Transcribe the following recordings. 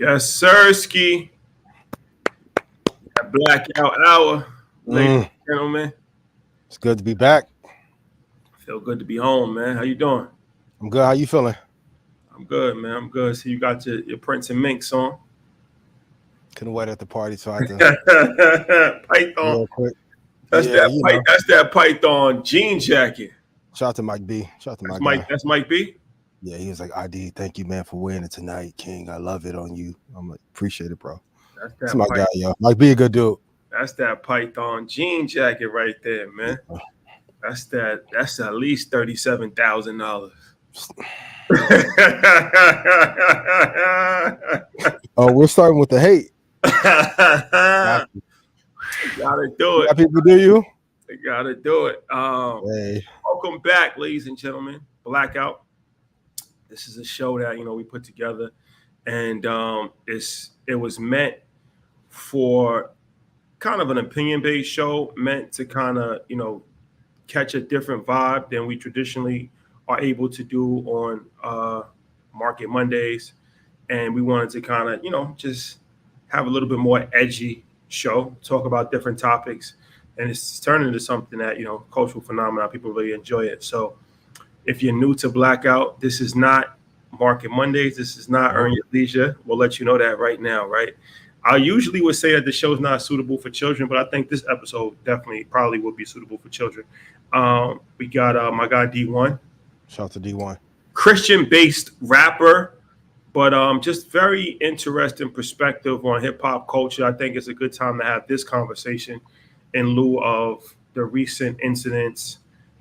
Yes, sir, Ski. Blackout hour, ladies and gentlemen. It's good to be back. Feel good to be home, man. How you doing? I'm good. How you feeling? I'm good, man. I'm good. So you got your Prince and Minks on. Couldn't wait at the party, so I had to Python. real quick. That's Yeah, that's that Python jean jacket. Shout out to Mike B. Shout out to That's my Mike. guy. That's Mike B. Yeah, he was like, "ID, thank you, man, for wearing it tonight, King. I love it on you." I'm like, appreciate it, bro. That's It's that my guy, yo. Mike B, a good dude. That's that Python jean jacket right there, man. Yeah. That's at least $37,000. Oh, we're starting with the hate. Got you. Gotta do it. Got people do you? Gotta do it. Hey, Welcome back, ladies and gentlemen. Blackout. This is a show that we put together, and it was meant for kind of an opinion-based show, meant to kind of catch a different vibe than we traditionally are able to do on Market Mondays, and we wanted to kind of just have a little bit more edgy show, talk about different topics, and it's turned into something that cultural phenomenon. People really enjoy it. So if you're new to Blackout, this is not Market Mondays. This is not Earn Your Leisure. We'll let you know that right now, right? I usually would say that the show's not suitable for children, but I think this episode definitely probably would be suitable for children. We got my guy D1. shout out to D1. Christian-based rapper, but just very interesting perspective on hip-hop culture. I think it's a good time to have this conversation in lieu of the recent incidents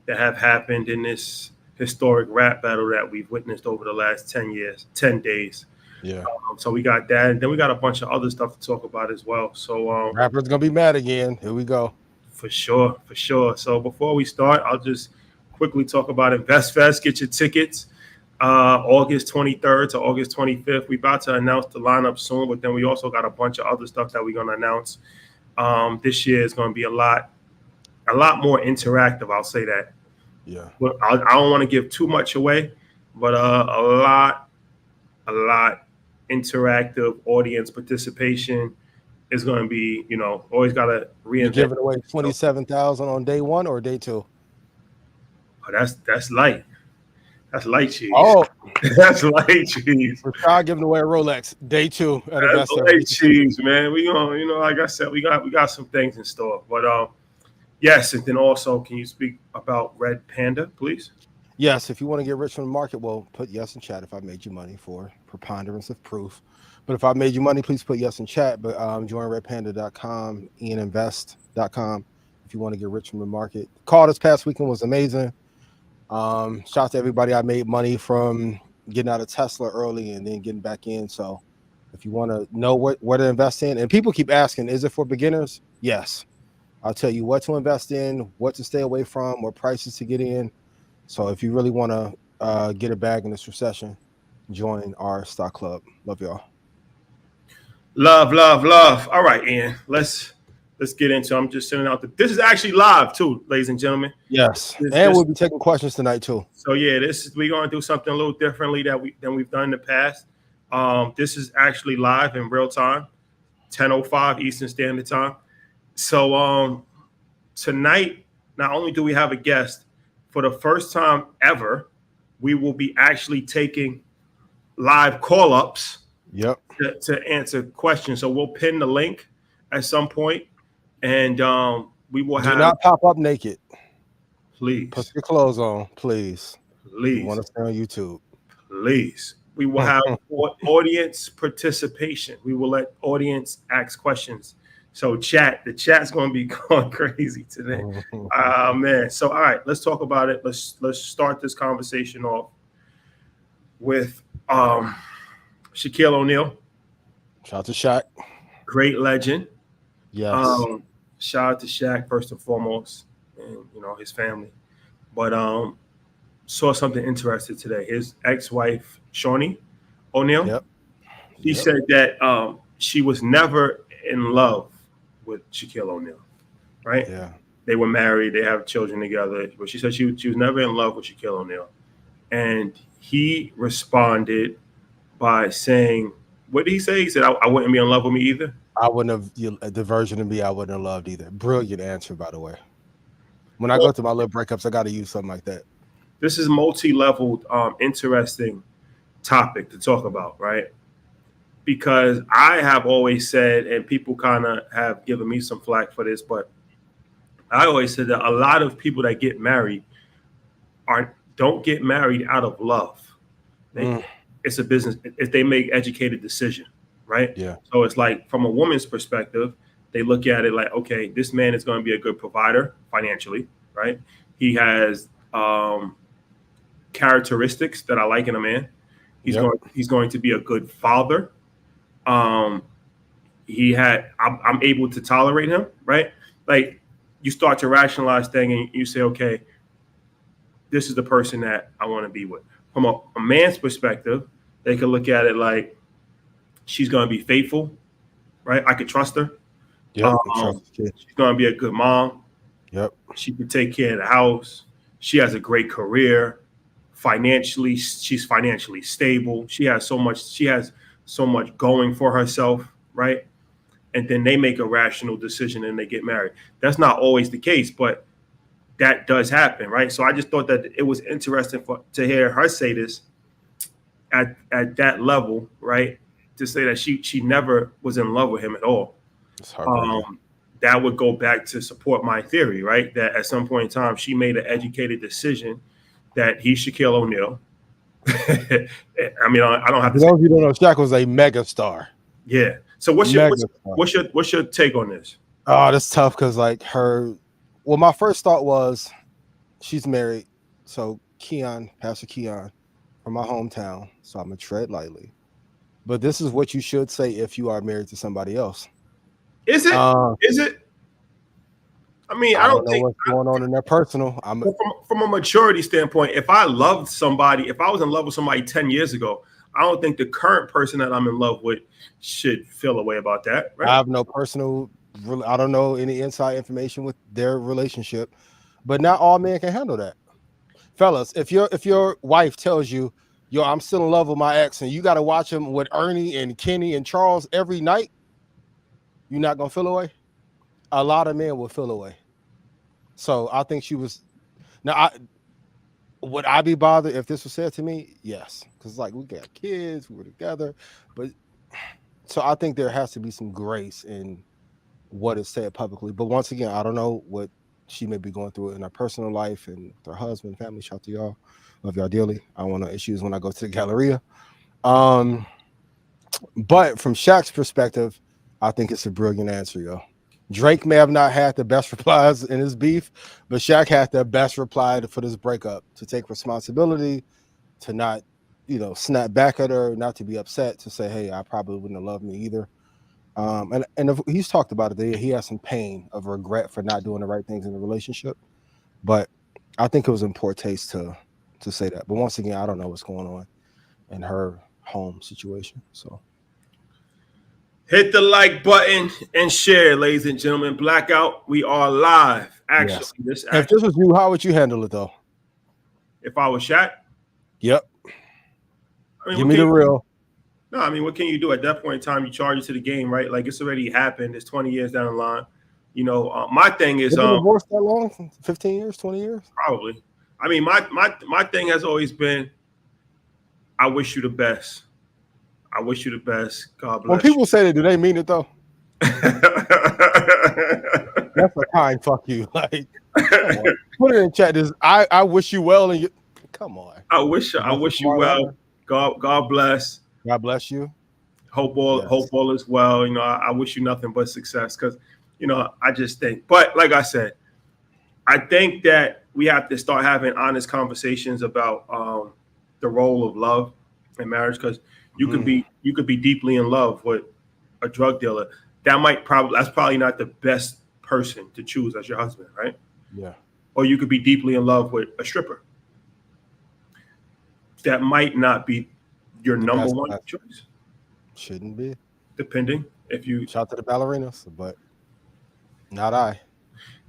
that have happened in this historic rap battle that we've witnessed over the last 10 years, 10 days. Yeah, So we got that, and then we got a bunch of other stuff to talk about as well. So rapper's gonna be mad again. Here we go. for sure. So before we start, I'll just quickly talk about InvestFest. Get your tickets. August 23rd to August 25th. We're about to announce the lineup soon, but then we also got a bunch of other stuff that we're going to announce. This year is going to be a lot more interactive. I'll say that. Yeah, But I don't want to give too much away, but a lot interactive audience participation is going to be. Always got to you reinvent. giving away 27,000 on day one or day two? Oh, that's light. That's light cheese. Oh, That's light cheese. we're trying giving away a Rolex day two at That's Investor. light cheese, man. We gonna, like I said, we got some things in store. But yes, and then also, can you speak about Red Panda, please? Yes, if you want to get rich from the market, well, put yes in chat if I made you money for preponderance of proof. But if I made you money, please put yes in chat. But join redpanda.com, ianinvest.com if you want to get rich from the market. Call this past weekend was amazing. Shout out to everybody I made money from getting out of Tesla early and then getting back in. So if you want to know where to invest in, and people keep asking, is it for beginners? Yes. I'll tell you what to invest in, what to stay away from, what prices to get in. So if you really want to get a bag in this recession, join our stock club. Love y'all. Love. All right, Ian. Let's get into. I'm just sending out this is actually live too, ladies and gentlemen. Yes, This- and this- we'll be taking questions tonight too. So yeah, we're gonna do something a little differently than we've done in the past. This is actually live in real time, 10:05 Eastern Standard Time. So tonight, not only do we have a guest, for the first time ever, we will be actually taking live call-ups Yep. to answer questions. So we'll pin the link at some point, and we will Do have. not pop up naked. Please, Put your clothes on, please. You please, want to stay on YouTube? please. We will have audience participation. We will let audience ask questions. So the chat's going to be going crazy today. Man. So all right, let's talk about it. Let's start this conversation off with Shaquille O'Neal, Shout out to Shaq. great legend. Yes. Shout out to Shaq first and foremost, and his family. But saw something interesting today. His ex-wife Shawnee O'Neal. Yep. She said that she was never in love with Shaquille O'Neal. Right? Yeah. They were married. They have children together. But she said she was never in love with Shaquille O'Neal, and he responded by saying what did he say? He said I wouldn't be in love with me either. I wouldn't have the version of me I wouldn't have loved either. Brilliant answer, by the way. When I Well, go through my little breakups, I got to use something like that. this is multi-leveled, interesting topic to talk about, right? Because I have always said, and people kind of have given me some flack for this, but I always said that a lot of people that get married don't get married out of love. It's a business. If they make educated decision, right? Yeah. So it's like from a woman's perspective, they look at it like, okay, this man is going to be a good provider financially, right? He has characteristics that I like in a man. He's going to be a good father. I'm able to tolerate him, right? Like you start to rationalize things and you say, okay, this is the person that I want to be with. From a man's perspective, they can look at it like she's going to be faithful, right? I could trust her. Yeah, she's going to be a good mom. Yep. She can take care of the house. She has a great career. Financially, she's financially stable. She has so much going for herself, right? And then they make a rational decision and they get married. That's not always the case, but that does happen, right? So I just thought that it was interesting to hear her say this at that level, right? To say that she never was in love with him at all. That would go back to support my theory, right? That at some point in time, she made an educated decision that he's Shaquille O'Neal. I mean, I don't have to. For those of you who don't know, Shaq was a mega star. Yeah. So what's your take on this? Oh, that's tough because like well, my first thought was she's married, so Pastor Keon from my hometown, so I'm gonna tread lightly. But this is what you should say if you are married to somebody else. Is it? Is it? I mean, I don't know what's going on in their personal. From a maturity standpoint, if I loved somebody, if I was in love with somebody 10 years ago, I don't think the current person that I'm in love with should feel a way about that. Right? I have no personal. I don't know any inside information with their relationship, but not all men can handle that. Fellas, if your wife tells you, yo, I'm still in love with my ex, and you got to watch him with Ernie and Kenny and Charles every night, you're not gonna feel away. A lot of men will feel away. So I think she was. Now, would I be bothered if this was said to me? Yes, because like we got kids, we were together, but so I think there has to be some grace in what is said publicly. But once again, I don't know what she may be going through in her personal life and with her husband, family. Shout out to y'all, love y'all dearly. I want no issues when I go to the Galleria. But from Shaq's perspective, I think it's a brilliant answer, yo. Drake may have not had the best replies in his beef, but Shaq had the best reply for this breakup, to take responsibility, to not, snap back at her, not to be upset, to say, hey, I probably wouldn't have loved me either. And he's talked about it. That he has some pain of regret for not doing the right things in the relationship. But I think it was in poor taste to say that. But once again, I don't know what's going on in her home situation. So hit the like button and share, ladies and gentlemen. Blackout, we are live. Actually, yes. If this was you, how would you handle it though? If I was Shaq? Yep. Give me the real. No, I mean, what can you do at that point in time? You charge it to the game, right? Like it's already happened. It's 20 years down the line. My thing is divorced that long? 15 years, 20 years? Probably. I mean, my thing has always been, I wish you the best. I wish you the best. God bless. When people say that, do they mean it though? That's a kind fuck you. Like, put it in chat. I wish you well, and come on. I wish you well. God bless. God bless you. Hope all is well. I wish you nothing but success, because I just think. But like I said, I think that we have to start having honest conversations about the role of love in marriage, because you could be deeply in love with a drug dealer. That's probably not the best person to choose as your husband, right? Yeah. Or you could be deeply in love with a stripper. That might not be your number one choice. Shouldn't be. Depending if you shout to the ballerinas, but not I.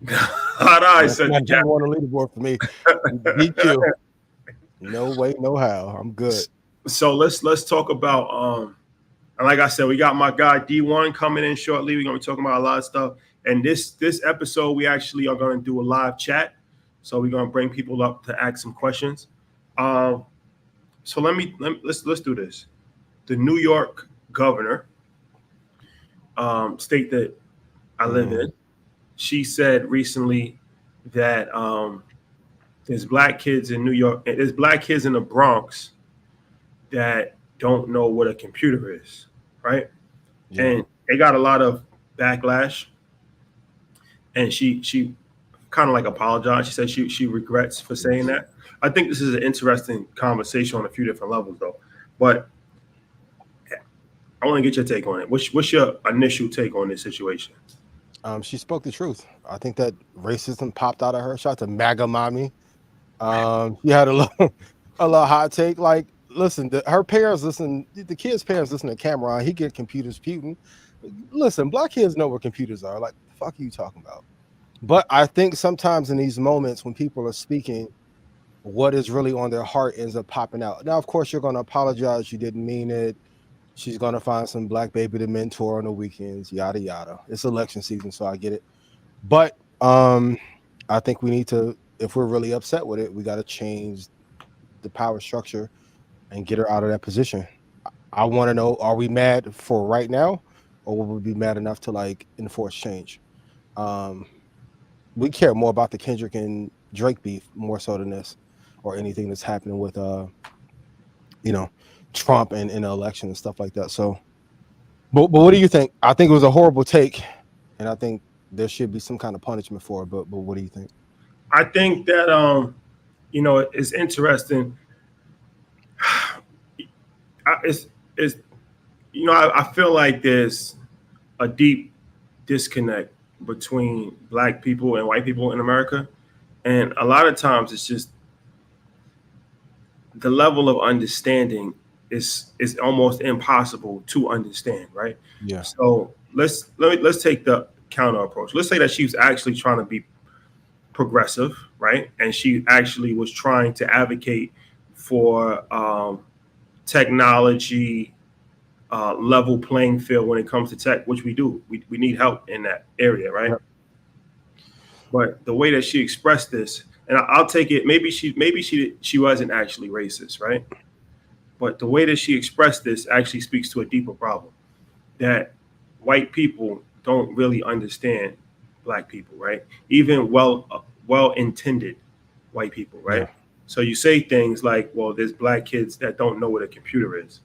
Not I said not Jack on the leaderboard for me. Beat you. No way, no how. I'm good. So let's talk about And like I said, we got my guy D1 coming in shortly. We're gonna be talking about a lot of stuff. And this episode, we actually are gonna do a live chat. So we're gonna bring people up to ask some questions. So let's do this. The New York governor, state that I live in, she said recently that there's black kids in New York, there's black kids in the Bronx that don't know what a computer is, right? Yeah. And they got a lot of backlash. And she kind of like apologized. She said she regrets for saying that. I think this is an interesting conversation on a few different levels, though. But I want to get your take on it. What's your initial take on this situation? She spoke the truth. I think that racism popped out of her. Shout out to MAGA mommy. You had a little hot take. Like, listen, her parents listen. The kids' parents listen to Cameron. He get computers Putin. Listen, black kids know what computers are. Like, the fuck are you talking about? But I think sometimes in these moments when people are speaking, what is really on their heart ends up popping out. Now, of course, you're going to apologize. You didn't mean it. She's going to find some black baby to mentor on the weekends, yada, yada. It's election season, so I get it. But I think we need to, if we're really upset with it, we got to change the power structure and get her out of that position. I want to know, are we mad for right now, or will we be mad enough to like enforce change? We care more about the Kendrick and Drake beef more so than this, or anything that's happening with Trump and in the election and stuff like that. So, but what do you think? I think it was a horrible take, and I think there should be some kind of punishment for it. But what do you think? I think that it's interesting. I feel like there's a deep disconnect between black people and white people in America, and a lot of times it's just the level of understanding is almost impossible to understand, right? Yeah. So let's take the counter approach. Let's say that she was actually trying to be progressive, right? And she actually was trying to advocate for technology level playing field when it comes to tech, which we do. We need help in that area, right? Yep. But the way that she expressed this, and I'll take it, maybe she wasn't actually racist, right? But the way that she expressed this actually speaks to a deeper problem, that white people don't really understand black people, right? Even well-intended white people, right? Yeah. So you say things like, well, there's black kids that don't know what a computer is.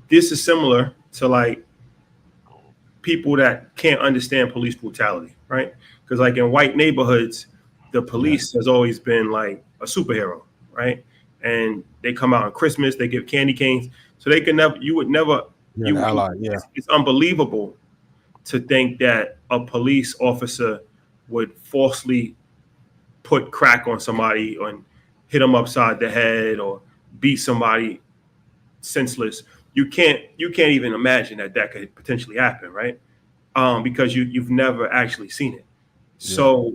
This is similar to like people that can't understand police brutality, right? Because like in white neighborhoods, the police has always been like a superhero, right? And they come out on Christmas, they give candy canes. So they can never, it's unbelievable to think that a police officer would falsely put crack on somebody or hit them upside the head or beat somebody senseless. You can't even imagine that could potentially happen, right? Because you've never actually seen it. Yeah. So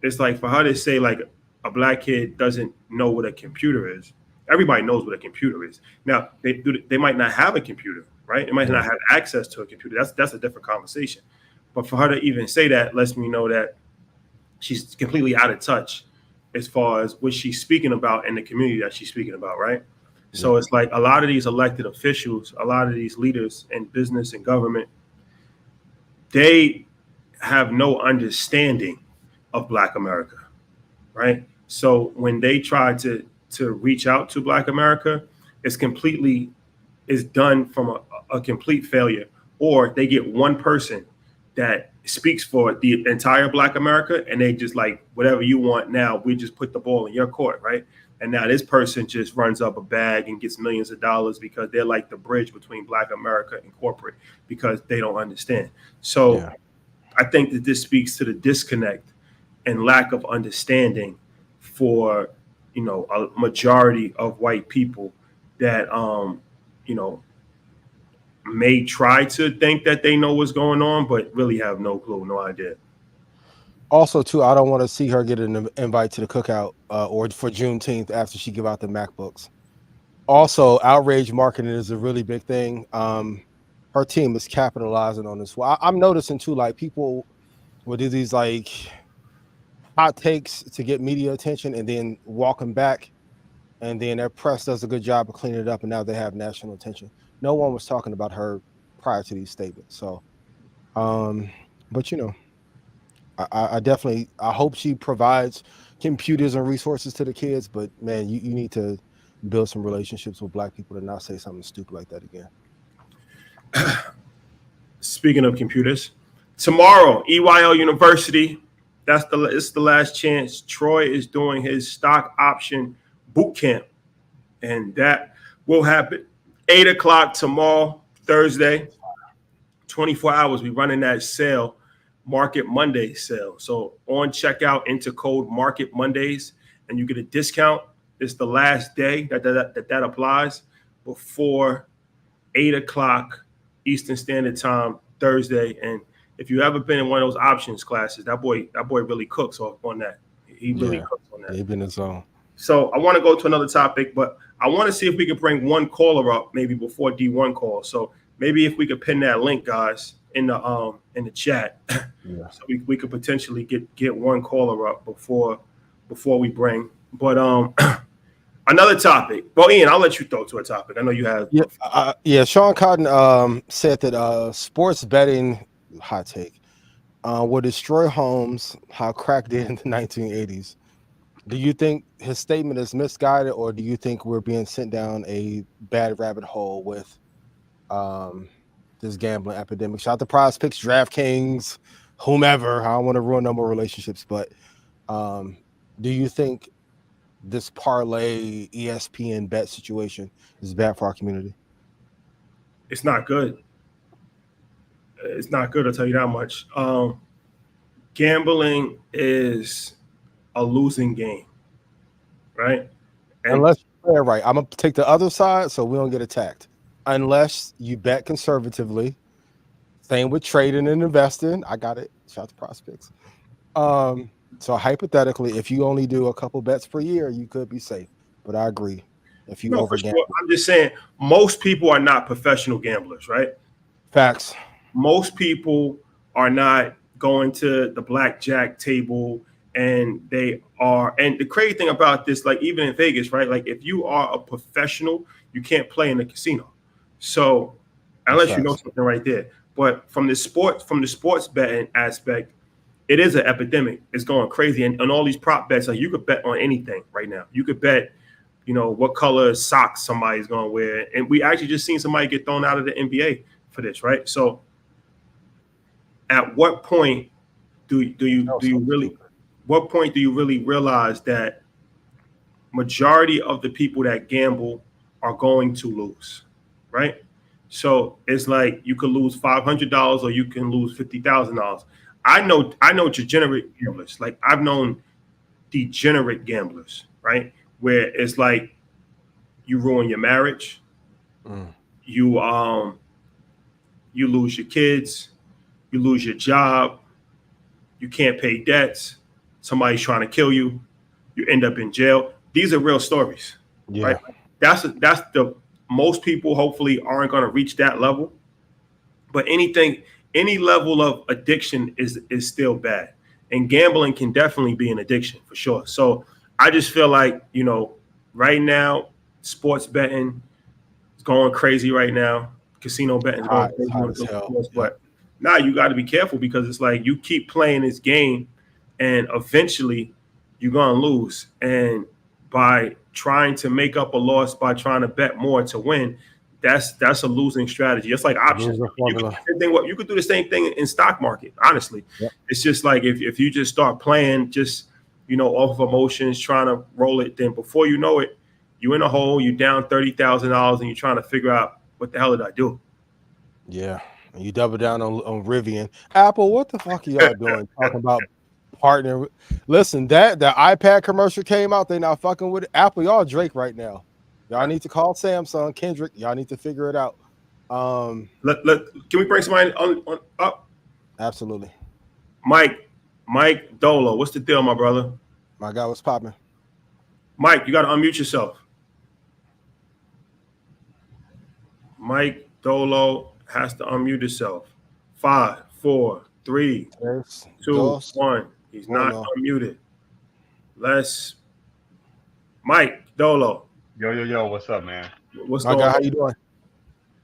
it's like for her to say like a black kid doesn't know what a computer is. Everybody knows what a computer is. Now they might not have a computer, right? They might not have access to a computer. That's a different conversation. But for her to even say that lets me know that she's completely out of touch as far as what she's speaking about in the community that she's speaking about, right? Yeah. So it's like a lot of these elected officials, a lot of these leaders in business and government, they have no understanding of Black America, right? So when they try to reach out to Black America, it's done from a complete failure, or they get one person that speaks for the entire Black America, and they just like, whatever you want now, we just put the ball in your court, right? And now this person just runs up a bag and gets millions of dollars because they're like the bridge between Black America and corporate, because they don't understand. So yeah. I think that this speaks to the disconnect and lack of understanding for, a majority of white people that, may try to think that they know what's going on, but really have no clue, no idea. Also, too, I don't want to see her get an invite to the cookout or for Juneteenth after she give out the MacBooks. Also, outrage marketing is a really big thing. Her team is capitalizing on this. Well, I'm noticing too, like people will do these like hot takes to get media attention and then walking back, and then their press does a good job of cleaning it up, and now they have national attention. No one was talking about her prior to these statements. So, um, but I definitely I hope she provides computers and resources to the kids. But man, you need to build some relationships with Black people to not say something stupid like that again. Speaking of computers, tomorrow EYL University. It's the last chance. Troy is doing his stock option boot camp, and that will happen 8 o'clock tomorrow, Thursday. 24 hours. We running that sale, Market Monday sale. So on checkout, enter code Market Mondays, and you get a discount. It's the last day that applies before 8 o'clock Eastern Standard Time Thursday. And if you ever been in one of those options classes, that boy really cooks on that. He really Yeah, cooks on that. they've been in zone. So I want to go to another topic, but I want to see if we could bring one caller up maybe before D1 calls. So maybe if we could pin that link, guys, in the chat, Yeah. so we could potentially get one caller up before we bring. But another topic. Well, Ian, I'll let you throw to a topic. I know you have. Yeah. Sean Cotton said that sports betting, hot take, will destroy homes. How crack did in the 1980s. Do you think his statement is misguided, or do you think we're being sent down a bad rabbit hole with this gambling epidemic? Shout out to Prize Picks, DraftKings, whomever. I don't want to ruin no more relationships, but do you think this parlay ESPN bet situation is bad for our community? It's not good. It's not good. I'll tell you that much. Gambling is a losing game, right? And Unless you play it right. I'm gonna take the other side so we don't get attacked. Unless you bet conservatively. Same with trading and investing. I got it. Shout out to prospects. So hypothetically, if you only do a couple bets per year, you could be safe. But I agree. If you no, over for gamble, sure. I'm just saying most people are not professional gamblers, right? facts. Most people are not going to the blackjack table, and they are. And the crazy thing about this, like even in Vegas, right? Like if you are a professional, you can't play in the casino. So unless you know something right there. But from the sports betting aspect, it is an epidemic. It's going crazy, and all these prop bets, like you could bet on anything right now. You could bet, what color socks somebody's going to wear, and we actually just seen somebody get thrown out of the NBA for this, right? So, at what point do you really? What point do you really realize that majority of the people that gamble are going to lose, right? So it's like you could lose $500 or you can lose $50,000. I know degenerate gamblers. Like I've known degenerate gamblers, right? Where it's like you ruin your marriage, you you lose your kids, you lose your job, you can't pay debts, somebody's trying to kill you, you end up in jail. These are real stories, right? That's the most people hopefully aren't going to reach that level, but any level of addiction is still bad, and gambling can definitely be an addiction for sure. So I just feel like right now sports betting is going crazy right now. Casino betting is going crazy. But now you got to be careful because it's like you keep playing this game, and eventually you're gonna lose. And by trying to make up a loss by trying to bet more to win, that's a losing strategy. It's like options. You could do the same thing in stock market. Honestly, it's just like if you just start playing just off of emotions, trying to roll it, then before you know it, you're in a hole. You're down $30,000, and you're trying to figure out what the hell did I do? Yeah, and you double down on Rivian. Apple, what the fuck are y'all doing? Talking about partner. Listen, the iPad commercial came out. They not fucking with it. Apple, y'all Drake right now. Y'all need to call Samsung, Kendrick. Y'all need to figure it out. Can we bring somebody on up? Absolutely. Mike Dolo, what's the deal, my brother? My guy, what's popping? Mike, you got to unmute yourself. Mike Dolo has to unmute himself. 5, 4, 3, Tres, 2, dos, 1. He's not uno. unmuted. Let's Mike Dolo. Yo, what's up, man? What's My going guy, how on? you doing?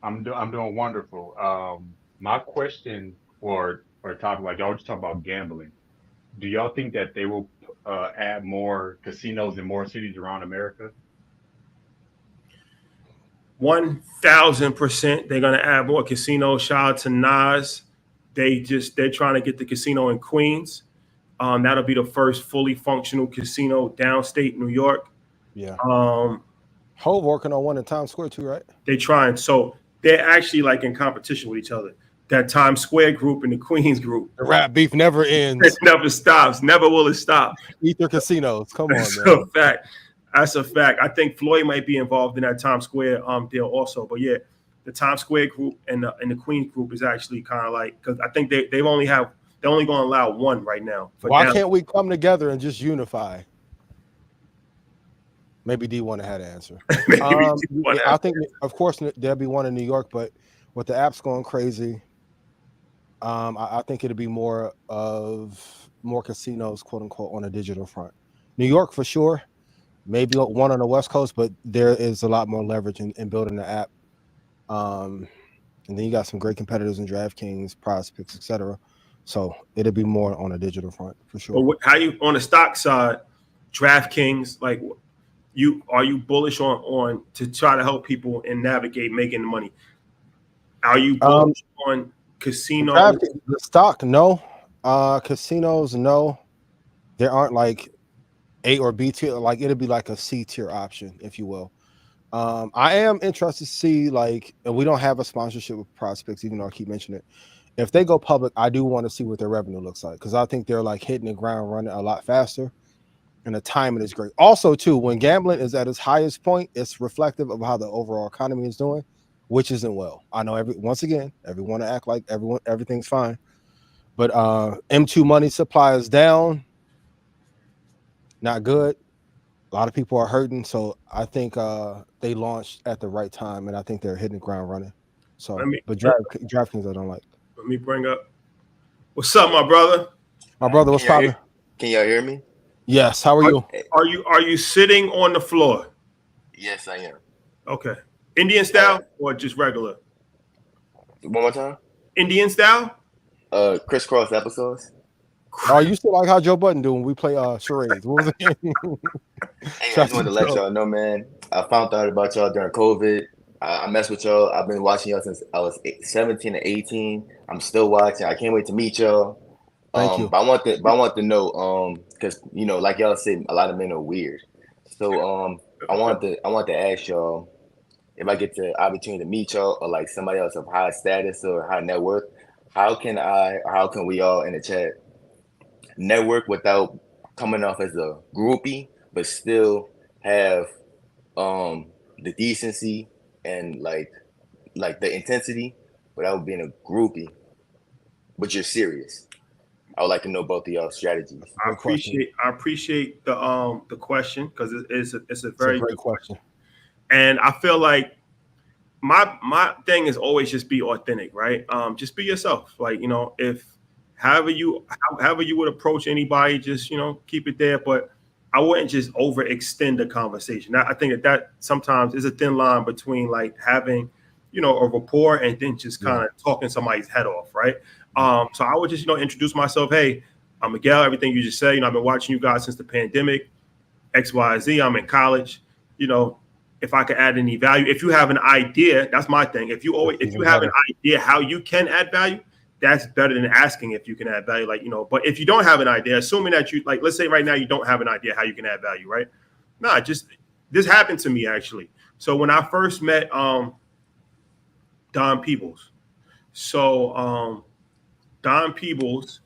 I'm doing wonderful. My question for a topic, like y'all just talking about gambling. Do y'all think that they will add more casinos in more cities around America? 1,000%. They're gonna add more casinos. Shout out to Nas. They're trying to get the casino in Queens. That'll be the first fully functional casino downstate New York. Yeah. Um, Hove working on one in Times Square too, right? they trying. So they're actually like in competition with each other. That Times Square group and the Queens group. The rap beef never It ends. never stops. Never will it stop. Ether casinos. Come on, That's man. a fact. That's a fact. I think Floyd might be involved in that Times Square deal also. But yeah, the Times Square group and the Queens group is actually kind of like, because I think they're only going to allow one right now. Why can't we come together and just unify? Maybe D want to have an answer. I think, of course, there'll be one in New York, but with the apps going crazy, I think it'll be more casinos, quote unquote, on a digital front. New York for sure, maybe one on the West Coast, but there is a lot more leverage in building the app. And then you got some great competitors in DraftKings, PrizePicks, etc. So it'll be more on a digital front for sure. But how you on the stock side, DraftKings, like are you bullish on to try to help people and navigate making the money? Are you bullish on casino? The stock, no. Casinos, no. There aren't like A or B tier. Like it'll be like a C tier option, if you will. I am interested to see, like, and we don't have a sponsorship with Prospects, even though I keep mentioning it. If they go public, I do want to see what their revenue looks like, because I think they're like hitting the ground running a lot faster, and the timing is great. Also, too, when gambling is at its highest point, it's reflective of how the overall economy is doing, which isn't well. I know once again, everyone act like everything's fine, but M2 money supply is down, not good. A lot of people are hurting, so I think they launched at the right time, and I think they're hitting the ground running. So, but DraftKings I don't like. Let me bring up. What's up, my brother? My brother, what's popping? Can y'all hear me? Yes. How are you? Are you sitting on the floor? Yes, I am. Okay. Indian style or just regular? One more time. Indian style? Crisscross episodes. Oh, you still like how Joe Budden do when we play charades? What was it? Hey, I just wanted to let y'all know, man. I found out about y'all during COVID. I messed with y'all. I've been watching y'all since I was 17 or 18. I'm still watching. I can't wait to meet y'all. Thank you. But I want to know, because like y'all said, a lot of men are weird. So I want to ask y'all, if I get the opportunity to meet y'all or like somebody else of high status or high net worth, how can we all in the chat network without coming off as a groupie, but still have the decency and like the intensity without being a groupie, but you're serious? I would like to know both of y'all's strategies. I appreciate the question, because it's a very great good question. And I feel like my thing is always just be authentic, right? Just be yourself. Like, if however you would approach anybody, just keep it there. But I wouldn't just overextend the conversation. I think that sometimes is a thin line between like having a rapport and then just kind of talking somebody's head off, right? So I would just introduce myself. Hey, I'm Miguel. Everything you just said, I've been watching you guys since the pandemic. XYZ. I'm in college. If I could add any value, if you have an idea, that's my thing. If you have an idea how you can add value, that's better than asking if you can add value. But if you don't have an idea, assuming that you let's say right now you don't have an idea how you can add value, right? Nah, this happened to me actually. So when I first met Don Peebles, Don Peebles,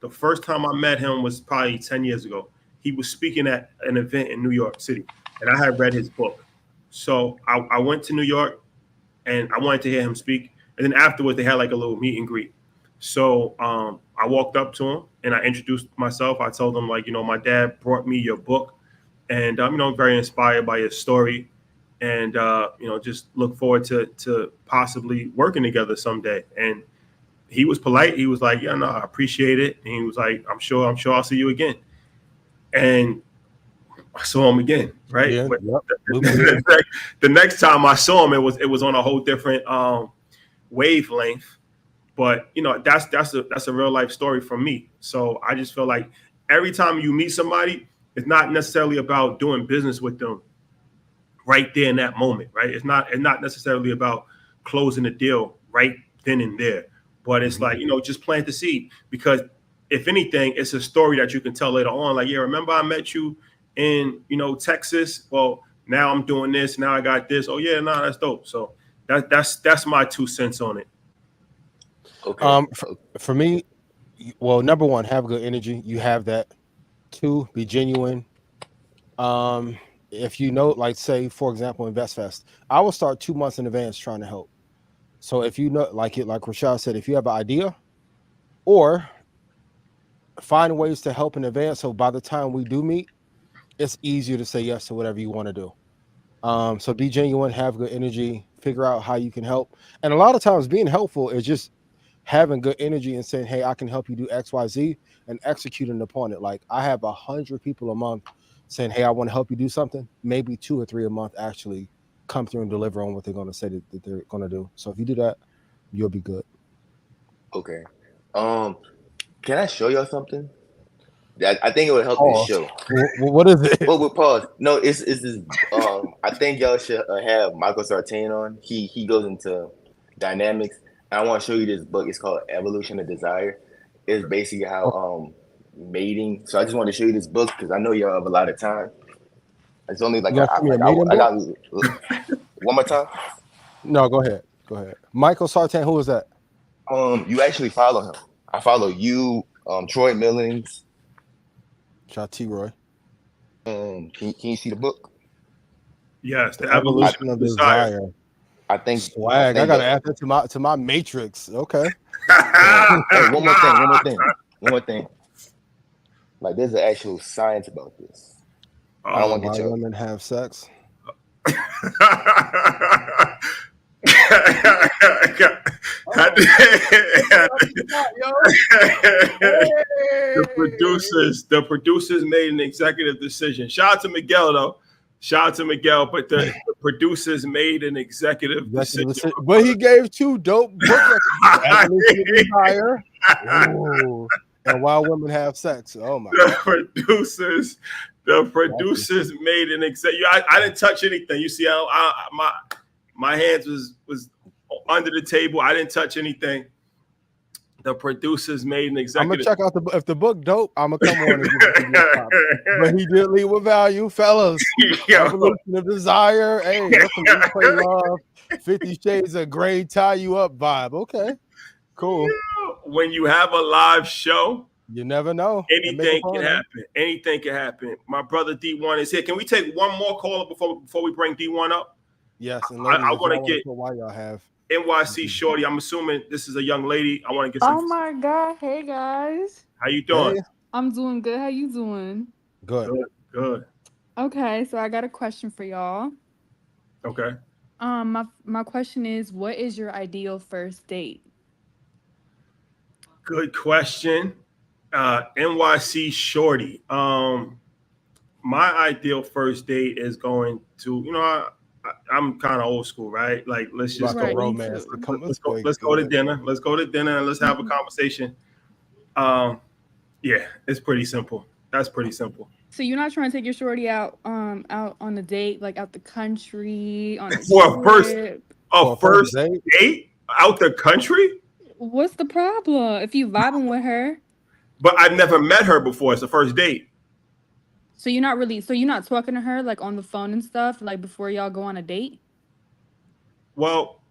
the first time I met him was probably 10 years ago. He was speaking at an event in New York City, and I had read his book. So I went to New York, and I wanted to hear him speak. And then afterwards, they had like a little meet and greet. So I walked up to him, and I introduced myself. I told him, my dad brought me your book, and I'm very inspired by your story. and just look forward to possibly working together someday. And he was polite. He was like, yeah, no, I appreciate it. And he was like, I'm sure I'll see you again. And I saw him again, right? Yeah, But yep. the next time I saw him, it was on a whole different wavelength. But that's a real life story from me. So I just feel like every time you meet somebody, it's not necessarily about doing business with them right there in that moment, right? It's not necessarily about closing the deal right then and there, but it's like, just plant the seed, because if anything, it's a story that you can tell later on. Like, yeah, remember I met you in, Texas. Well, now I'm doing this. Now I got this. Oh yeah, no, that's dope. So that's my 2 cents on it. Okay. For me, well, number one, have good energy. You have that. 2, be genuine. If like, say, for example, InvestFest, I will start 2 months in advance trying to help. So if like Rashad said, if you have an idea, or find ways to help in advance, so by the time we do meet, it's easier to say yes to whatever you want to do. So be genuine, have good energy, figure out how you can help. And a lot of times being helpful is just having good energy and saying, hey, I can help you do XYZ, and executing upon it. Like, I have 100 people a month saying, hey, I want to help you do something. Maybe 2 or 3 a month actually come through and deliver on what they're going to say that they're going to do. So if you do that, you'll be good. Okay. Can I show y'all something? I think it would help this show. What is it? Well, pause. No, it's this. I think y'all should have Michael Sartain on. He goes into dynamics. And I want to show you this book. It's called Evolution of Desire. It's basically how mating. So I just want to show you this book because I know y'all have a lot of time. It's only like I got one more time. No, go ahead. Michael Sartain. Who is that? You actually follow him. I follow you, Troy Millings. T. Roy. Can you see the book? Yes, the Evolution of Desire. I think swag. I gotta add that to my matrix. Okay. Hey, one more thing. Like, there's an actual science about this. I don't want to get women have sex. The producers made an executive decision. Shout out to Miguel though. But the producers made an executive decision. But he gave 2 dope books. And Why Women Have Sex. Oh my! The producers made an executive. I didn't touch anything. You see, my hands was under the table. I didn't touch anything. The producers made an executive. I'm gonna check out if the book dope. I'm gonna come on and give it. But he did lead with value, fellas. Evolution of Desire. Hey, that's some replay love. 50 Shades of Grey tie you up vibe. Okay, cool. When you have a live show, you never know. Anything can happen. My brother D1 is here. Can we take one more caller before we bring D1 up? Yes, and I want to get why y'all have NYC Shorty. I'm assuming this is a young lady. I want to get some. Oh my God. Hey guys. How you doing? Hey. I'm doing good. How you doing? Good. Okay, so I got a question for y'all. Okay. My question is, what is your ideal first date? Good question. NYC Shorty. My ideal first date is going to, I'm kind of old school, right? Like, let's just go romance. Let's go to dinner. Let's go to dinner and let's have a conversation. Yeah, it's pretty simple. That's pretty simple. So you're not trying to take your shorty out on a date, like out the country on a first date out the country? What's the problem if you vibing with her? But I've never met her before. It's the first date. So you're not talking to her like on the phone and stuff, like before y'all go on a date? Well,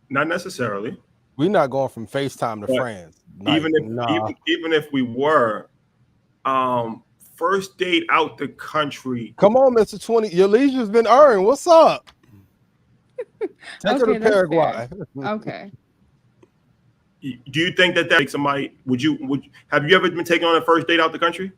not necessarily. We're not going from FaceTime to friends. Even if we were, first date out the country. Come on, Mr. 20. Your leisure's been earned. What's up? Take her to Paraguay. Okay. Do you think that makes somebody? Have you ever been taken on a first date out the country?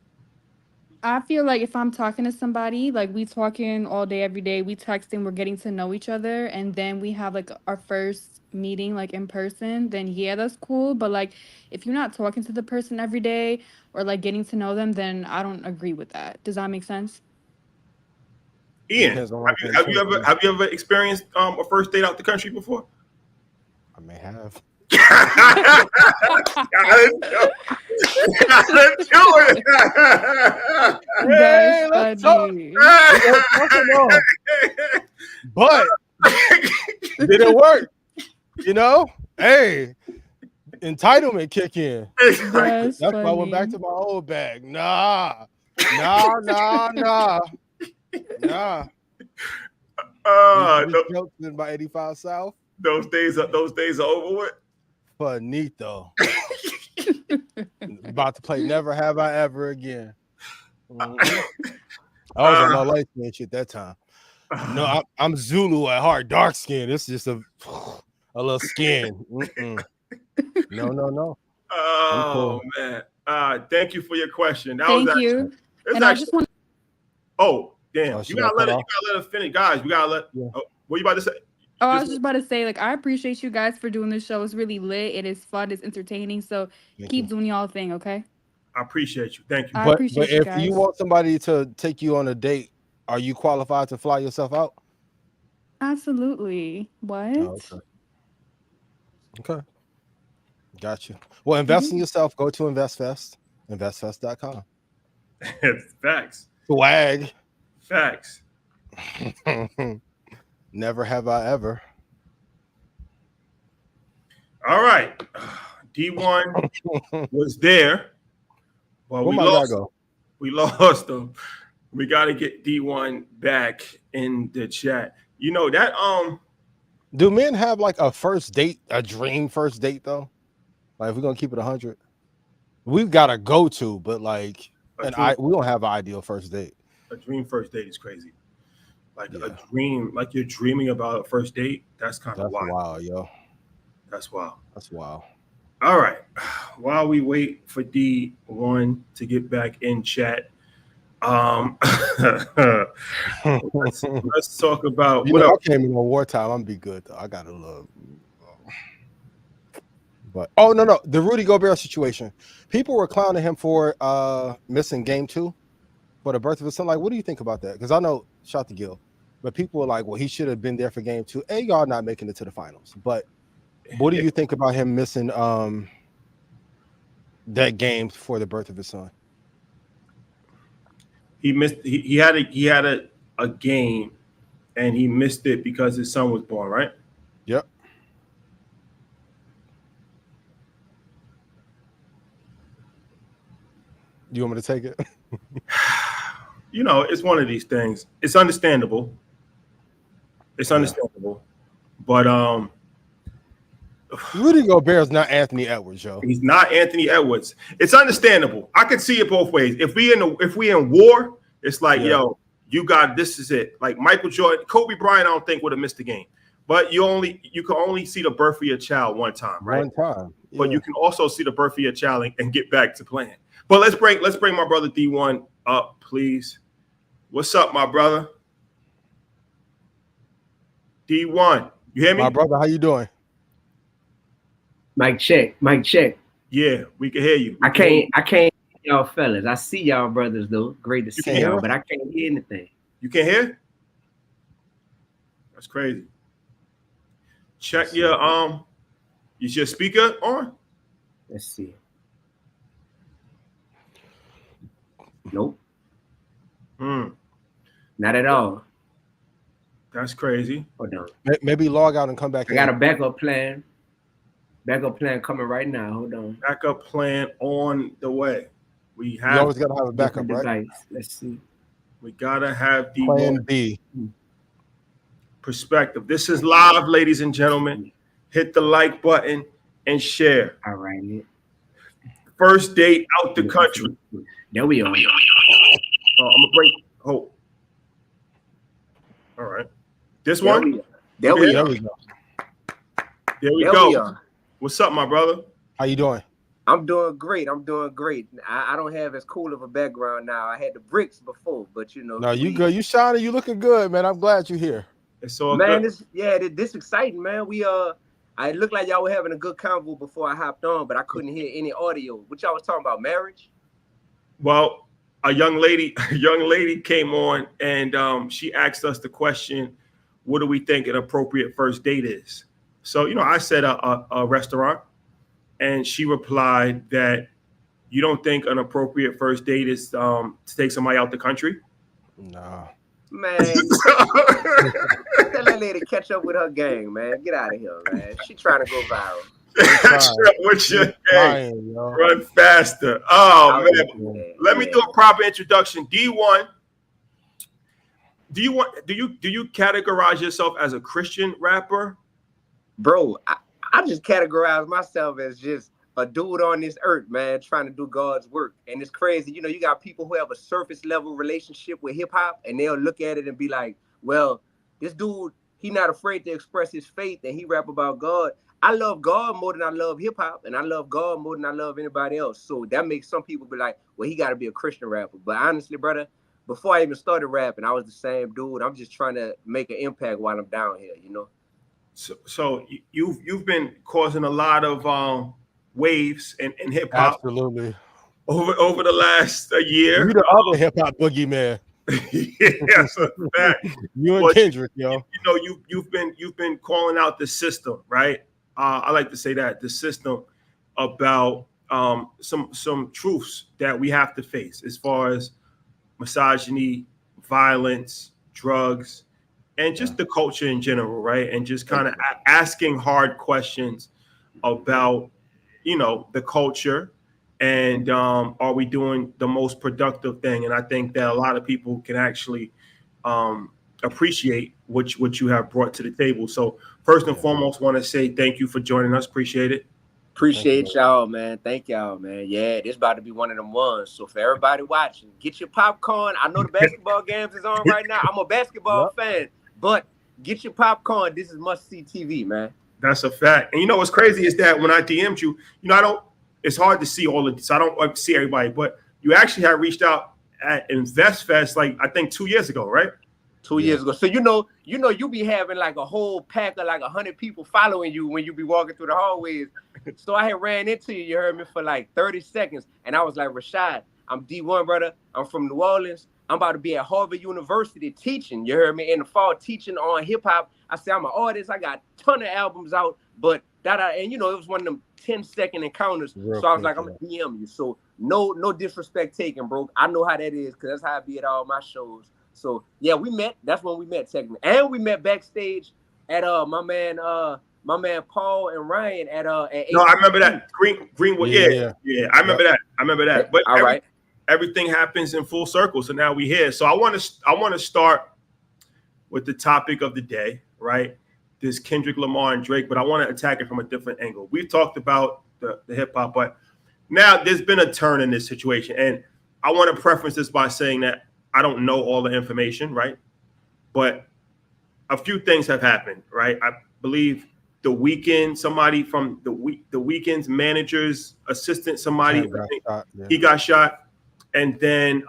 I feel like if I'm talking to somebody, like we talking all day, every day, we texting, we're getting to know each other, and then we have like our first meeting like in person, then yeah, that's cool. But like if you're not talking to the person every day or like getting to know them, then I don't agree with that. Does that make sense? Ian, Depends on have you ever experienced a first date out the country before? I may have. Let's do it. That's let's talk. funny. But did it work? You know, hey, entitlement kick in. That's That's why I went back funny. to my old bag. Nah. These jokes in my 85 South. Those days are over with. Finito. About to play Never Have I Ever again. Mm-hmm. I was on my light skin shit that time. No, I'm Zulu at heart, dark skin. It's just a little skin. No. Oh cool. Man. Thank you for your question. Thank you. And I just want. Oh damn! You gotta let it finish, guys. We gotta let. Yeah. What you about to say? Oh, I was just about to say, like, I appreciate you guys for doing this show. It's really lit. It is fun. It's entertaining. So keep doing y'all thing, okay? I appreciate you. Thank you. I appreciate you guys. If you want somebody to take you on a date, are you qualified to fly yourself out? Absolutely. What? Oh, okay. Got you. Well, invest in yourself. Go to InvestFest. InvestFest.com. Facts. Swag. Facts. Never have I ever. All right. D1 was there. Well, we lost him. We lost him. We got to get D1 back in the chat. You know that do men have like a first date, a dream first date though? Like if we're gonna keep it 100, we've got to go to, but like we don't have an ideal first date. A dream first date is crazy. Like a dream, like you're dreaming about a first date. That's kind of wild. Wow, yo. That's wild. That's wild. All right. While we wait for D1 to get back in chat, let's talk about what else. I came in wartime. I'm be good though. I gotta love. But no, the Rudy Gobert situation. People were clowning him for missing game 2 for the birth of his son. Like, what do you think about that? Because I know shot the Gill, but people were like, well, he should have been there for game 2. Y'all not making it to the finals. But what do you think about him missing that game for the birth of his son? He missed. He had a game, and he missed it because his son was born. Right. Yep. You want me to take it? You know, it's one of these things. It's understandable. It's understandable, but Rudy Gobert is not Anthony Edwards, yo. He's not Anthony Edwards. It's understandable. I could see it both ways. If we in war, it's like, yo, you got this is it. Like Michael Jordan, Kobe Bryant, I don't think would have missed the game. But you can only see the birth of your child one time, right? One time. Yeah. But you can also see the birth of your child and get back to playing. But let's bring my brother D1 up, please. What's up, my brother? D1, you hear me? My brother, how you doing? Mic check. Yeah, we can hear you. I can't hear y'all fellas. I see y'all brothers though. Great to see y'all, but I can't hear anything. You can't hear? That's crazy. Check your is your speaker on? Let's see. Nope. Not at all. That's crazy. Hold on. Maybe log out and come back. I got a backup plan. Backup plan coming right now. Hold on. Backup plan on the way. You always gotta have a backup, right? Let's see. We gotta have the plan B perspective. This is live, ladies and gentlemen. Hit the like button and share. All right. First date out the country. There we are. I'm gonna break. Oh. All right. This one? There we go. What's up, my brother? How you doing? I'm doing great. I'm doing great. I don't have as cool of a background now. I had the bricks before, but you know. No, you good. You shining. You looking good, man. I'm glad you're here. It's all Man, good. this exciting, man. I looked like y'all were having a good convo before I hopped on, but I couldn't hear any audio. What y'all was talking about, marriage? Well, a young lady came on and she asked us the question, what do we think an appropriate first date is? So, I said a restaurant, and she replied that you don't think an appropriate first date is to take somebody out the country? Nah. Man, tell that lady to catch up with her gang, man. Get out of here, man. She trying to go viral. Catch up with your gang. Run faster. Oh, man. Let me do a proper introduction. D1, do you categorize yourself as a Christian rapper? Bro, I just categorize myself as just a dude on this earth, man, trying to do God's work. And it's crazy. You know, you got people who have a surface level relationship with hip hop, and they'll look at it and be like, well, this dude, he not afraid to express his faith and he rap about God. I love God more than I love hip hop, and I love God more than I love anybody else. So that makes some people be like, well, he got to be a Christian rapper. But honestly, brother, before I even started rapping, I was the same dude. I'm just trying to make an impact while I'm down here, you know? So you've been causing a lot of waves in hip hop. Absolutely. Over the last year. You the other hip hop boogeyman. Yeah, so you and Kendrick, yo. You've been calling out the system, right? I like to say that the system about some truths that we have to face as far as misogyny, violence, drugs, and just the culture in general, right? And just kind of asking hard questions about, the culture and are we doing the most productive thing? And I think that a lot of people can actually appreciate what you have brought to the table. So first and foremost, want to say thank you for joining us. Appreciate it. Appreciate y'all, man. Thank y'all, man. Yeah, this about to be one of them ones. So for everybody watching, get your popcorn. I know the basketball games is on right now. I'm a basketball fan, but get your popcorn. This is must-see TV, man. That's a fact. And what's crazy is that when I DM'd you, it's hard to see all of this. I don't see everybody, but you actually had reached out at InvestFest, like I think 2 years ago, right? 2 years ago. So you be having like a whole pack of like 100 people following you when you be walking through the hallways. So I had ran into you, you heard me, for like 30 seconds. And I was like, Rashad, I'm D1, brother. I'm from New Orleans. I'm about to be at Harvard University teaching, you heard me, in the fall, teaching on hip hop. I said, I'm an artist. I got a ton of albums out, but and it was one of them 10-second encounters. So I was like, I'm gonna DM you. So no disrespect taken, bro. I know how that is because that's how I be at all my shows. So yeah, we met. That's when we met technically, and we met backstage at my man Paul and Ryan at No, I remember that Greenwood. Yeah. I remember that. But everything happens in full circle. So now we here. So I want to start with the topic of the day, right? This Kendrick Lamar and Drake, but I want to attack it from a different angle. We've talked about the hip hop, but now there's been a turn in this situation, and I want to preface this by saying that I don't know all the information, right? But a few things have happened, right? I believe The Weeknd, somebody from the Weeknd's manager's assistant, he got shot, and then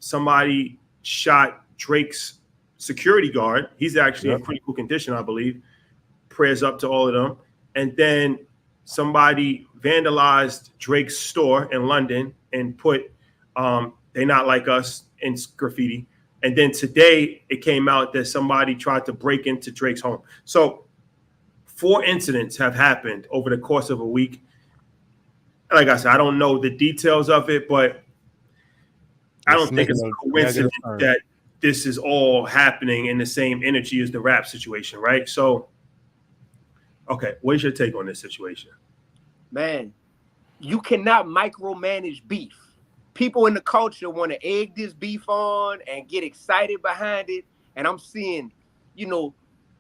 somebody shot Drake's security guard. He's actually in critical condition, I believe. Prayers up to all of them. And then somebody vandalized Drake's store in London and put "They Not Like Us" in graffiti. And then today it came out that somebody tried to break into Drake's home. So 4 incidents have happened over the course of a week. Like I said, I don't know the details of it, but I don't think it's a coincidence that this is all happening in the same energy as the rap situation, right? So, okay, what is your take on this situation? Man, you cannot micromanage beef. People in the culture want to egg this beef on and get excited behind it. And I'm seeing,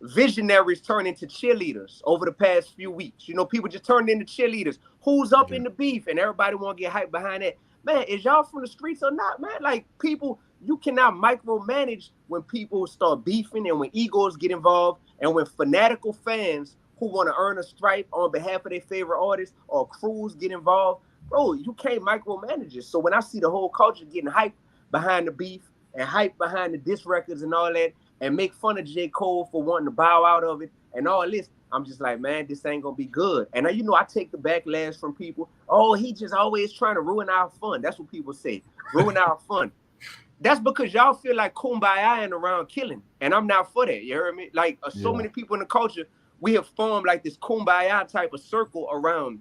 visionaries turn into cheerleaders over the past few weeks. People just turned into cheerleaders. Who's up in the beef? And everybody want to get hyped behind it. Man, is y'all from the streets or not, man? Like, people, you cannot micromanage when people start beefing and when egos get involved and when fanatical fans who want to earn a stripe on behalf of their favorite artist, or crews get involved. Bro, you can't micromanage it. So when I see the whole culture getting hyped behind the beef and hyped behind the diss records and all that, and make fun of J. Cole for wanting to bow out of it and all this, I'm just like, man, this ain't gonna be good. And I take the backlash from people. Oh, he just always trying to ruin our fun. That's what people say. Ruin our fun. That's because y'all feel like kumbaya and around killing. And I'm not for that. You heard me? Like so many people in the culture, we have formed like this kumbaya type of circle around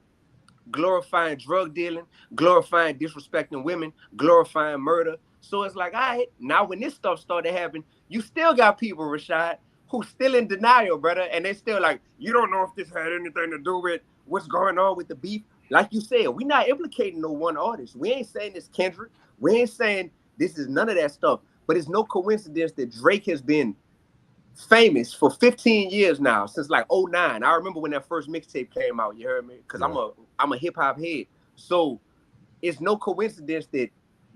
glorifying drug dealing, glorifying disrespecting women, glorifying murder. So it's like, all right, now when this stuff started happening, you still got people, Rashad, who still in denial, brother. And they still like, you don't know if this had anything to do with what's going on with the beef. Like you said, we're not implicating no one artist. We ain't saying it's Kendrick. We ain't saying this is none of that stuff. But it's no coincidence that Drake has been famous for 15 years now, since like 2009. I remember when that first mixtape came out, you heard me? Because I'm a hip-hop head. So it's no coincidence that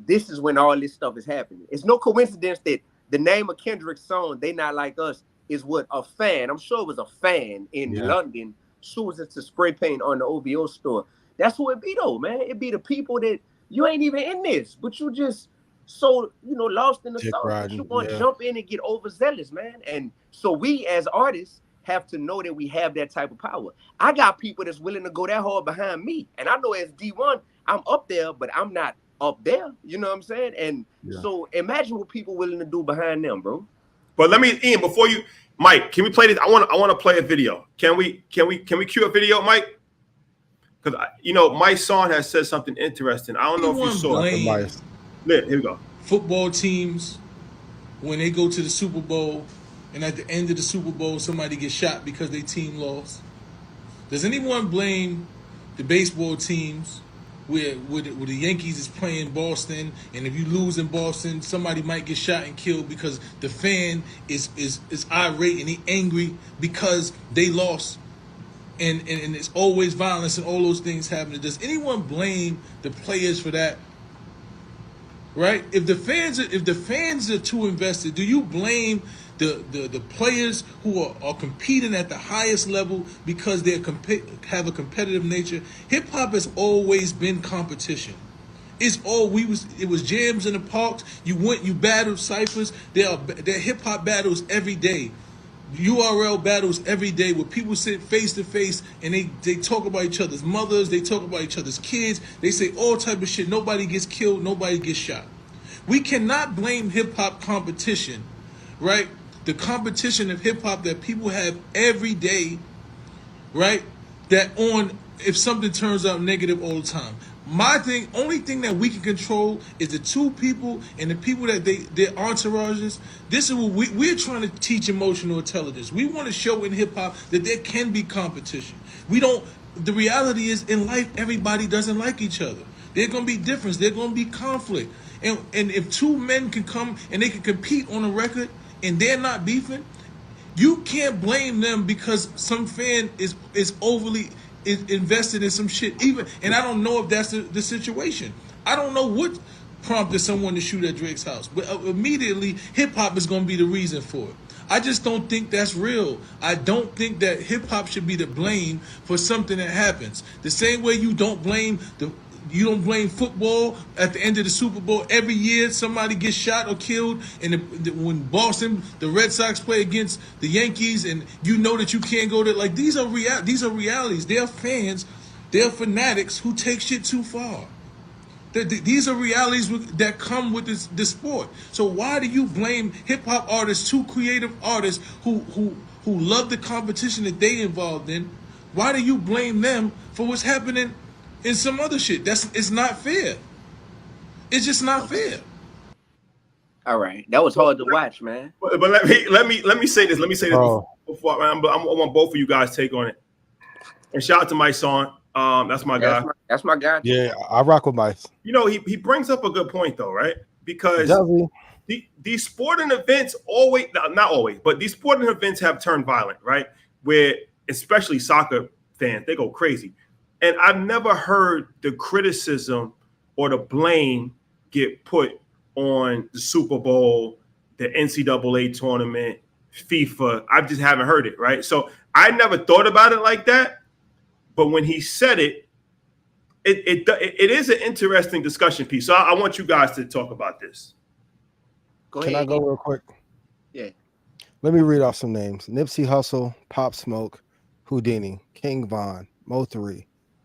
this is when all this stuff is happening. It's no coincidence that the name of Kendrick's song, They Not Like Us, is what a fan, I'm sure it was a fan in London, chooses to spray paint on the OVO store. That's who it be though, man. It be the people that you ain't even in this, but you just so, lost in the sauce that you want to jump in and get overzealous, man. And so we as artists have to know that we have that type of power. I got people that's willing to go that hard behind me. And I know as D1, I'm up there, but I'm not up there. You know what I'm saying? And so imagine what people willing to do behind them, bro. But let me, Ian, before you, Mike, can we play this? I want to play a video. Can we cue a video, Mike? Because my son has said something interesting. I don't know if you saw it. Here we go. Football teams, when they go to the Super Bowl, and at the end of the Super Bowl, somebody gets shot because their team lost. Does anyone blame the baseball teams where the Yankees is playing Boston, and if you lose in Boston, somebody might get shot and killed because the fan is irate and he angry because they lost, and it's always violence and all those things happening? Does anyone blame the players for that? Right? If the fans are too invested, do you blame the players who are competing at the highest level because they have a competitive nature? Hip hop has always been competition. It was jams in the parks. You battled ciphers. There are hip hop battles every day. URL battles every day where people sit face to face and they talk about each other's mothers, they talk about each other's kids, they say all type of shit. Nobody gets killed, nobody gets shot. We cannot blame hip-hop competition, right? The competition of hip-hop that people have every day, right? That on if something turns out negative all the time. Only thing that we can control is the two people and the people that their entourages. This is what we're trying to teach emotional intelligence. We want to show in hip hop that there can be competition. The reality is in life, everybody doesn't like each other. There's going to be difference. There's going to be conflict. And if two men can come and they can compete on a record and they're not beefing, you can't blame them because some fan is overly invested in some shit. And I don't know if that's the situation. I don't know what prompted someone to shoot at Drake's house, but immediately hip hop is going to be the reason for it. I just don't think that's real. I don't think that hip hop should be the blame for something that happens. The same way you don't blame football at the end of the Super Bowl. Every year somebody gets shot or killed, and when Boston, the Red Sox play against the Yankees, and you know that you can't go there. Like these are realities. They are fans, they are fanatics who take shit too far. These are realities that come with this sport. So why do you blame hip hop artists, two creative artists who love the competition that they involved in? Why do you blame them for what's happening in some other shit? It's not fair. It's just not fair. All right, that was hard to watch, man. But let me say this. Before I want both of you guys take on it. And shout out to my son. That's my guy. That's my guy. Yeah, I rock with Mike. He brings up a good point though, right? Because these sporting events not always, but these sporting events have turned violent, right? Where especially soccer fans, they go crazy. And I've never heard the criticism or the blame get put on the Super Bowl, the NCAA tournament, FIFA. I just haven't heard it, right? So I never thought about it like that, but when he said it, it is an interesting discussion piece. So I want you guys to talk about this. Go Can ahead. I go real quick? Yeah. Let me read off some names: Nipsey Hussle, Pop Smoke, Houdini, King Von, Mo3,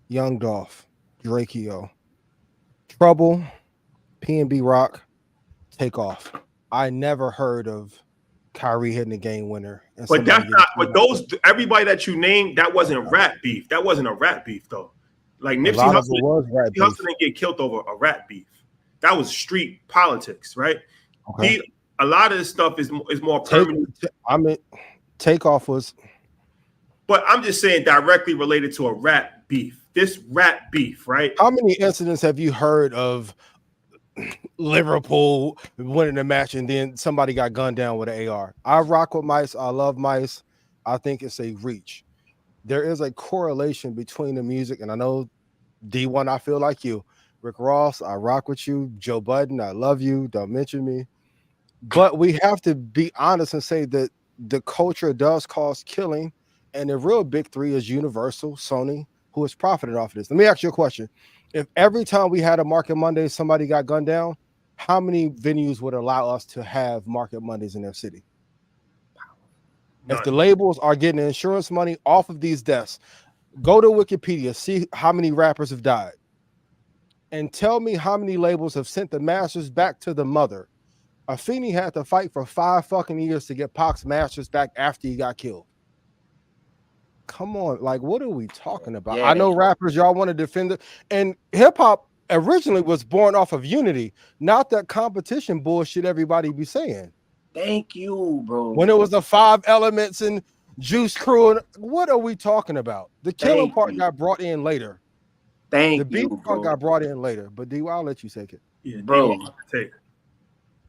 Young Dolph, Drakeo, Trouble, P&B Rock, Takeoff. I never heard of Kyrie hitting the game winner. And But that's somebody not. getting But those everybody that you named, that wasn't rap beef. That wasn't a rap beef though. Like a Nipsey lot of Hussle, it was rap Nipsey Hussle beef. didn't get killed over a rap beef. That was street politics, right? Okay. A lot of this stuff is more permanent. Takeoff was. But I'm just saying directly related to a rap beef. This rap beef, right? How many incidents have you heard of Liverpool winning a match and then somebody got gunned down with an AR? I rock with mice. I love mice. I think it's a reach. There is a correlation between the music, and I know D1, I feel like you. Rick Ross, I rock with you. Joe Budden, I love you. Don't mention me. But we have to be honest and say that the culture does cause killing, and the real big three is Universal, Sony, who has profited off of this. Let me ask you a question. If every time we had a Market Monday, somebody got gunned down, how many venues would allow us to have Market Mondays in their city? None. If the labels are getting insurance money off of these deaths, go to Wikipedia, see how many rappers have died, and tell me how many labels have sent the masters back to the mother. Afeni had to fight for 5 fucking years to get Pac's masters back after he got killed. Come on, like, what are we talking about? Yeah. I know rappers, y'all want to defend it, and hip hop originally was born off of unity, not that competition bullshit everybody be saying. Thank you, bro. When it was the 5 elements and Juice Crew, and what are we talking about? The killing Thank part you. got brought in later. Thank The beat you, part bro. got brought in later. But D, I'll let you take it. Yeah, Bro. take.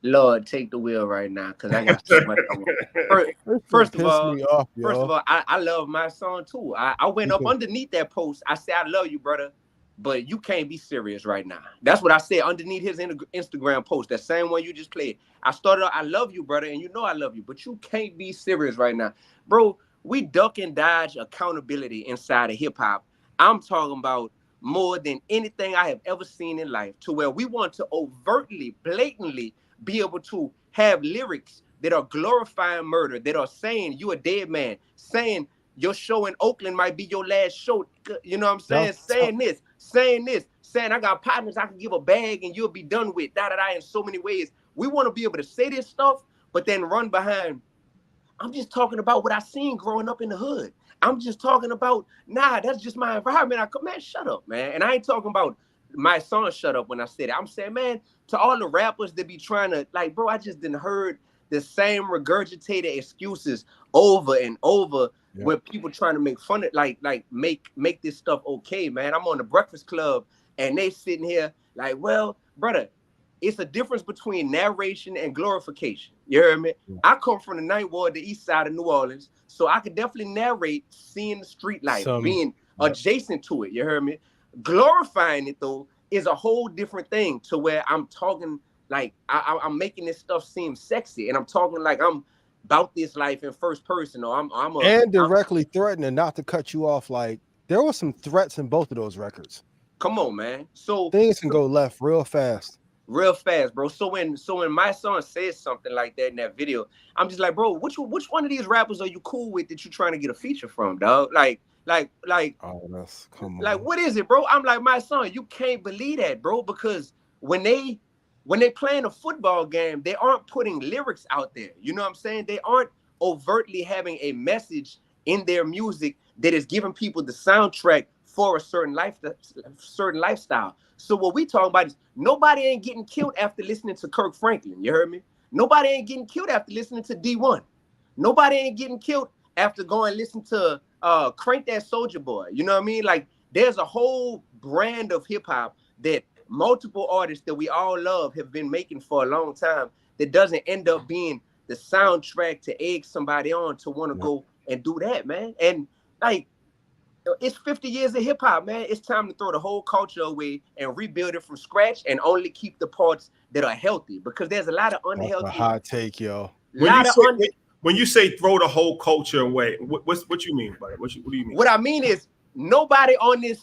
Lord, take the wheel right now, because I got so much I want. First of all, I love my song too. I went up underneath that post. I said, I love you, brother, but you can't be serious right now. That's what I said underneath his Instagram post, that same one you just played. I started out, I love you, brother, and you know I love you, but you can't be serious right now. Bro, we duck and dodge accountability inside of hip hop. I'm talking about more than anything I have ever seen in life, to where we want to overtly, blatantly be able to have lyrics that are glorifying murder, that are saying you a dead man, saying your show in Oakland might be your last show. You know what I'm saying? Saying I got partners I can give a bag and you'll be done with, in so many ways. We want to be able to say this stuff, but then run behind. I'm just talking about what I seen growing up in the hood. I'm just talking about, that's just my environment. Man, shut up, man. And I ain't talking about my son shut up when I said it. I'm saying, man, to all the rappers that be trying to, like, bro, I just didn't heard the same regurgitated excuses over and over where people trying to make fun of, like make this stuff okay, man. I'm on the Breakfast Club and they sitting here like, well, brother, it's a difference between narration and glorification. You hear me? I come from the Ninth Ward, the east side of New Orleans, so I could definitely narrate seeing the street life, being adjacent to it. You hear me? Glorifying it though is a whole different thing, to where I'm talking like I'm making this stuff seem sexy, and I'm talking like I'm about this life in first person, or I'm directly threatening, not to cut you off. Like, there were some threats in both of those records. Come on, man. So things can go left real fast, bro. So when my son says something like that in that video, I'm just like, bro, which one of these rappers are you cool with that you trying to get a feature from, dog? Like, oh, that's, come on. Like, what is it, bro? I'm like, my son, you can't believe that, bro, because when they playing a football game, they aren't putting lyrics out there. You know what I'm saying? They aren't overtly having a message in their music that is giving people the soundtrack for a certain lifestyle. So what we talking about is nobody ain't getting killed after listening to Kirk Franklin. You heard me? Nobody ain't getting killed after listening to D1. Nobody ain't getting killed after going and listen to Crank That Soldier Boy. You know what I mean? Like, there's a whole brand of hip hop that multiple artists that we all love have been making for a long time that doesn't end up being the soundtrack to egg somebody on to want to go and do that, man. And like, it's 50 years of hip hop, man. It's time to throw the whole culture away and rebuild it from scratch, and only keep the parts that are healthy, because there's a lot of unhealthy. That's a hot take, yo. when you say throw the whole culture away, what you mean by that? What do you mean? What I mean is nobody on this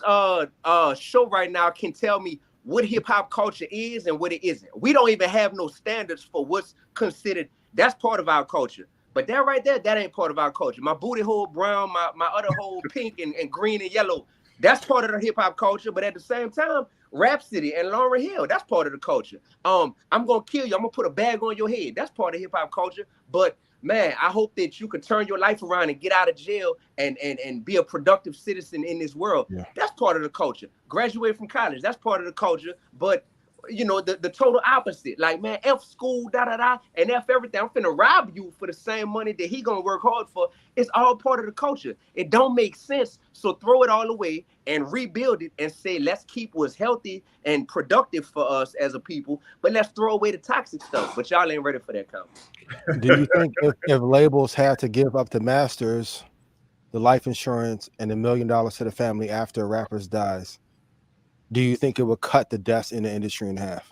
show right now can tell me what hip hop culture is and what it isn't. We don't even have no standards for what's considered. That's part of our culture. But that right there, that ain't part of our culture. My booty hole brown, my other hole pink and green and yellow, that's part of the hip hop culture. But at the same time, Rhapsody and Lauryn Hill, that's part of the culture. I'm gonna kill you. I'm gonna put a bag on your head. That's part of hip hop culture. But man, I hope that you could turn your life around and get out of jail and be a productive citizen in this world. Yeah. That's part of the culture. Graduate from college, that's part of the culture. But you know, the total opposite. Like, man, F school, and F everything. I'm finna rob you for the same money that he gonna work hard for. It's all part of the culture. It don't make sense. So throw it all away and rebuild it and say, let's keep what's healthy and productive for us as a people, but let's throw away the toxic stuff. But y'all ain't ready for that comment. Do you think if labels had to give up the masters, the life insurance, and $1 million to the family after a rapper dies, do you think it would cut the deaths in the industry in half?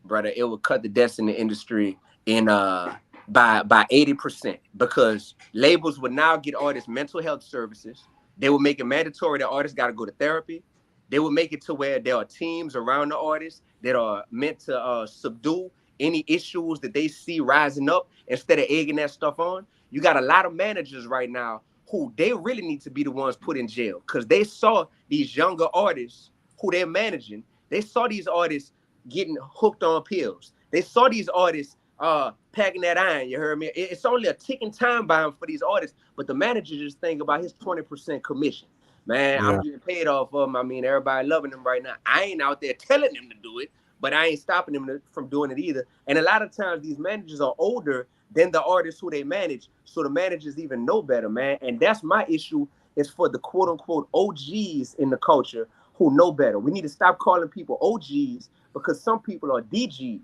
Brother, it would cut the deaths in the industry in by 80%, because labels would now get artists mental health services. They would make it mandatory that artists got to go to therapy. They would make it to where there are teams around the artists that are meant to subdue any issues that they see rising up instead of egging that stuff on. You got a lot of managers right now who they really need to be the ones put in jail, because they saw these younger artists who they're managing. They saw these artists getting hooked on pills. They saw these artists packing that iron, you heard me? It's only a ticking time bomb for these artists, but the manager just think about his 20% commission. Man, I'm getting paid off of them. I mean, everybody loving them right now. I ain't out there telling them to do it, but I ain't stopping them from doing it either. And a lot of times these managers are older than the artists who they manage, so the managers even know better, man. And that's my issue, is for the quote-unquote OGs in the culture who know better. We need to stop calling people OGs, because some people are DGs.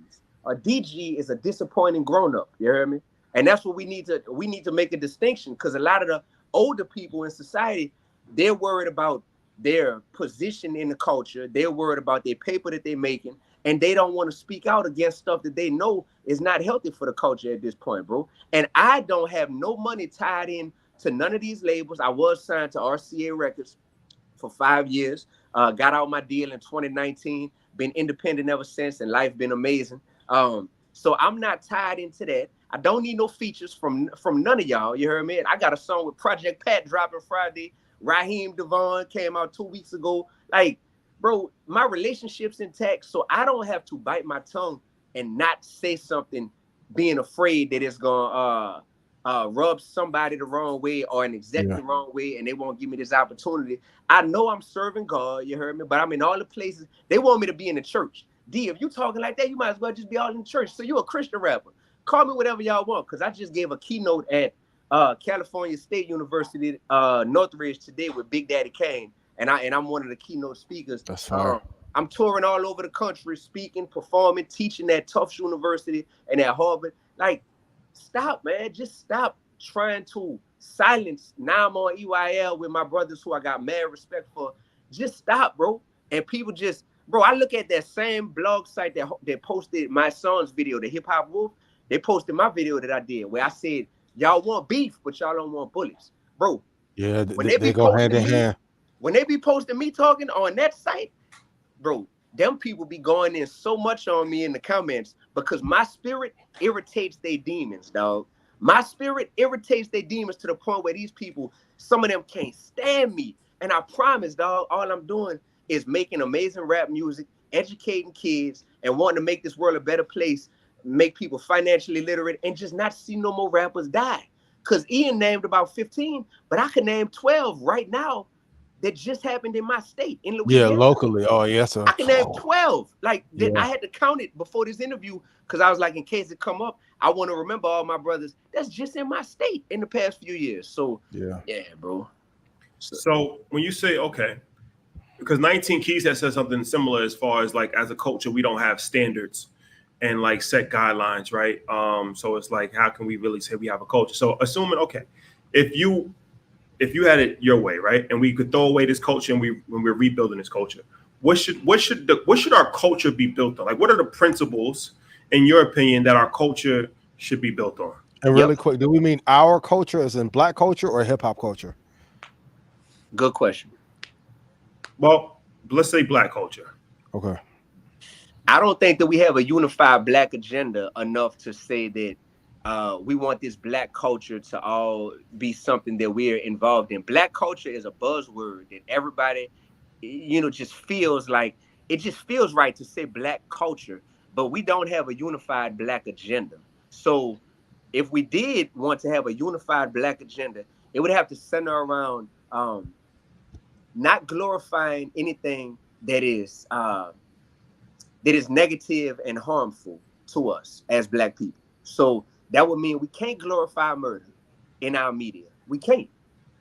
A DG is a disappointing grown-up, you hear me? And that's what we need to make a distinction, because a lot of the older people in society, they're worried about their position in the culture. They're worried about their paper that they're making, and they don't want to speak out against stuff that they know is not healthy for the culture at this point, bro. And I don't have no money tied in to none of these labels. I was signed to RCA Records for 5 years. Got out my deal in 2019. Been independent ever since, and life been amazing. So I'm not tied into that. I don't need no features from none of y'all. You heard me? I got a song with Project Pat dropping Friday. Raheem Devon came out 2 weeks ago. Like, bro, my relationship's intact, so I don't have to bite my tongue and not say something, being afraid that it's gonna rub somebody the wrong way or an executive the wrong way, and they won't give me this opportunity. I know I'm serving God, you heard me, but I'm in all the places. They want me to be in the church. D, if you talking like that, you might as well just be all in church. So you a Christian rapper. Call me whatever y'all want, because I just gave a keynote at California State University, Northridge today with Big Daddy Kane, and I'm one of the keynote speakers. That's fine. I'm touring all over the country, speaking, performing, teaching at Tufts University and at Harvard. Like, stop, man. Just stop trying to silence. Now I'm on EYL with my brothers who I got mad respect for. Just stop, bro. And people just, bro, I look at that same blog site that posted my son's video, the Hip Hop Wolf. They posted my video that I did where I said, y'all want beef, but y'all don't want bullets. Bro, yeah, when they go hand in hand. When they be posting me talking on that site, bro, them people be going in so much on me in the comments, because my spirit irritates their demons, dog. My spirit irritates their demons to the point where these people, some of them can't stand me. And I promise, dog, all I'm doing is making amazing rap music, educating kids, and wanting to make this world a better place, make people financially literate, and just not see no more rappers die. Because Ian named about 15, but I can name 12 right now that just happened in my state, in Louisiana. Yeah, locally. Oh, yes. I can name 12. Like, I had to count it before this interview, because I was like, in case it come up, I want to remember all my brothers that's just in my state in the past few years. So, yeah, bro. So when you say, okay, because 19 Keys has said something similar as far as, like, as a culture, we don't have standards and, like, set guidelines, right? So it's like, how can we really say we have a culture? So assuming, okay, if you had it your way, right, and we could throw away this culture and when we're rebuilding this culture, what should our culture be built on? Like, what are the principles, in your opinion, that our culture should be built on? And really quick, do we mean our culture as in black culture or hip hop culture? Good question. Well, let's say black culture. Okay. I don't think that we have a unified black agenda enough to say that we want this black culture to all be something that we're involved in. Black culture is a buzzword that everybody, just feels like it just feels right to say black culture, but we don't have a unified black agenda. So if we did want to have a unified black agenda, it would have to center around not glorifying anything that is negative and harmful to us as black people. So that would mean we can't glorify murder in our media. We can't.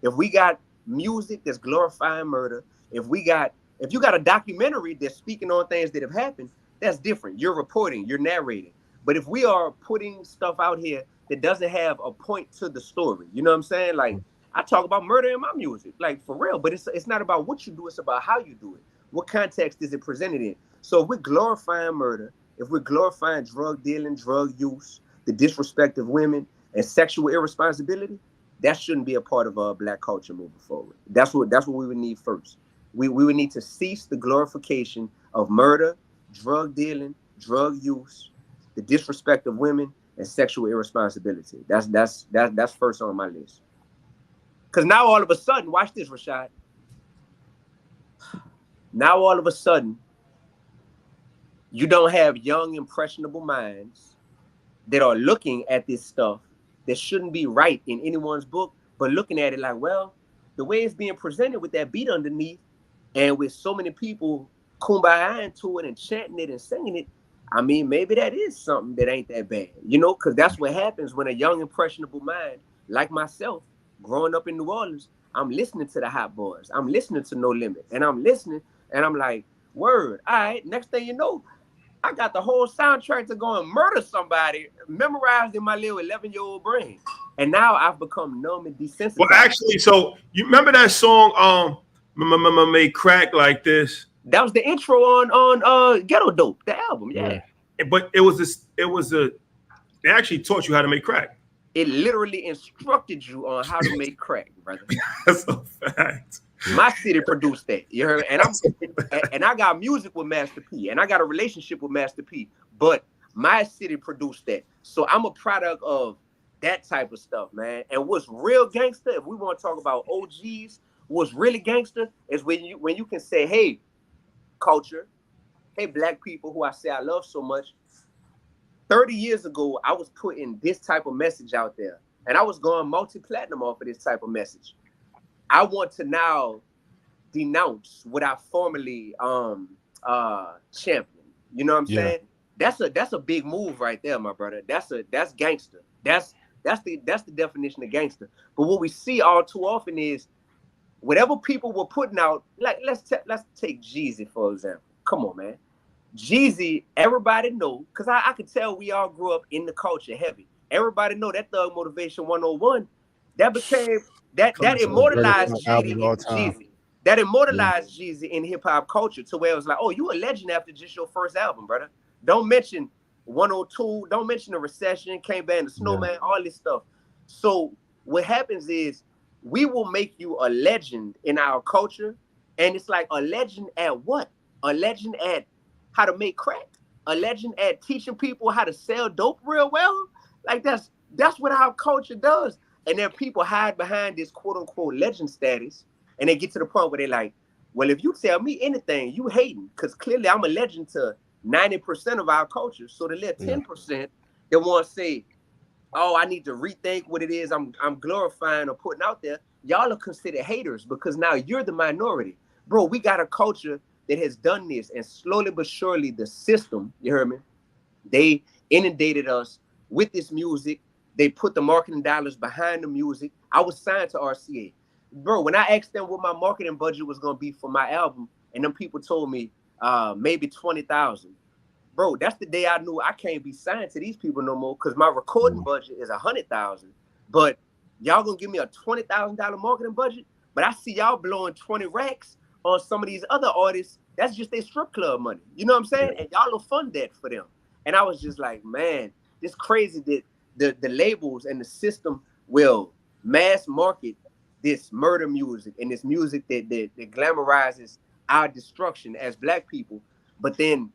If we got music that's glorifying murder, if you got a documentary that's speaking on things that have happened, that's different. You're reporting, you're narrating. But if we are putting stuff out here that doesn't have a point to the story, you know what I'm saying? Like, I talk about murder in my music, like for real, but it's not about what you do, it's about how you do it. What context is it presented in? So if we're glorifying murder, if we're glorifying drug dealing, drug use, the disrespect of women, and sexual irresponsibility, that shouldn't be a part of black culture moving forward. That's what we would need first. We would need to cease the glorification of murder, drug dealing, drug use, the disrespect of women, and sexual irresponsibility. That's first on my list. Because now all of a sudden, watch this, Rashad. Now all of a sudden, you don't have young, impressionable minds that are looking at this stuff that shouldn't be right in anyone's book, but looking at it like, well, the way it's being presented with that beat underneath and with so many people kumbayaing to it and chanting it and singing it, I mean, maybe that is something that ain't that bad, because that's what happens when a young, impressionable mind like myself, growing up in New Orleans, I'm listening to the Hot Boys. I'm listening to No Limit. And I'm listening and I'm like, word, all right, next thing you know, I got the whole soundtrack to go and murder somebody memorized in my little 11-year-old brain. And now I've become numb and desensitized. Well, actually, so you remember that song, Made Crack Like This? That was the intro on Ghetto Dope, the album, yeah. But they actually taught you how to make crack. It literally instructed you on how to make crack, brother. That's a fact. My city produced that. You heard? And I got music with Master P, and I got a relationship with Master P. But my city produced that, so I'm a product of that type of stuff, man. And what's real gangster, if we want to talk about OGs, what's really gangster is when you can say, hey, culture, hey, black people who I say I love so much. 30 years ago, I was putting this type of message out there, and I was going multi-platinum off of this type of message. I want to now denounce what I formerly championed. You know what I'm saying? That's a big move right there, my brother. That's gangster. That's the definition of gangster. But what we see all too often is whatever people were putting out. Like let's take Jeezy for example. Come on, man. Jeezy, everybody know, because I could tell we all grew up in the culture heavy. Everybody know that Thug Motivation 101, that became that immortalized Jeezy. That immortalized Jeezy in hip hop culture to where it was like, oh, you a legend after just your first album, brother. Don't mention 102, don't mention the recession, Came Back the Snowman, all this stuff. So what happens is we will make you a legend in our culture, and it's like a legend at what? A legend at how to make crack, a legend at teaching people how to sell dope real well. Like that's what our culture does. And then people hide behind this quote unquote legend status, and they get to the point where they're like, well, if you tell me anything, you hating, because clearly I'm a legend to 90% of our culture. So the little 10% that want to say, oh, I need to rethink what it is I'm glorifying or putting out there, y'all are considered haters because now you're the minority. Bro, we got a culture that has done this, and slowly but surely the system, you heard me, they inundated us with this music. They put the marketing dollars behind the music. I was signed to RCA. Bro, when I asked them what my marketing budget was going to be for my album, and them people told me maybe 20,000. Bro, that's the day I knew I can't be signed to these people no more, because my recording budget is 100,000. But y'all going to give me a $20,000 marketing budget? But I see y'all blowing 20 racks on some of these other artists. That's just their strip club money. You know what I'm saying? And y'all will fund that for them. And I was just like, man, it's crazy that the labels and the system will mass market this murder music and this music that glamorizes our destruction as Black people, but then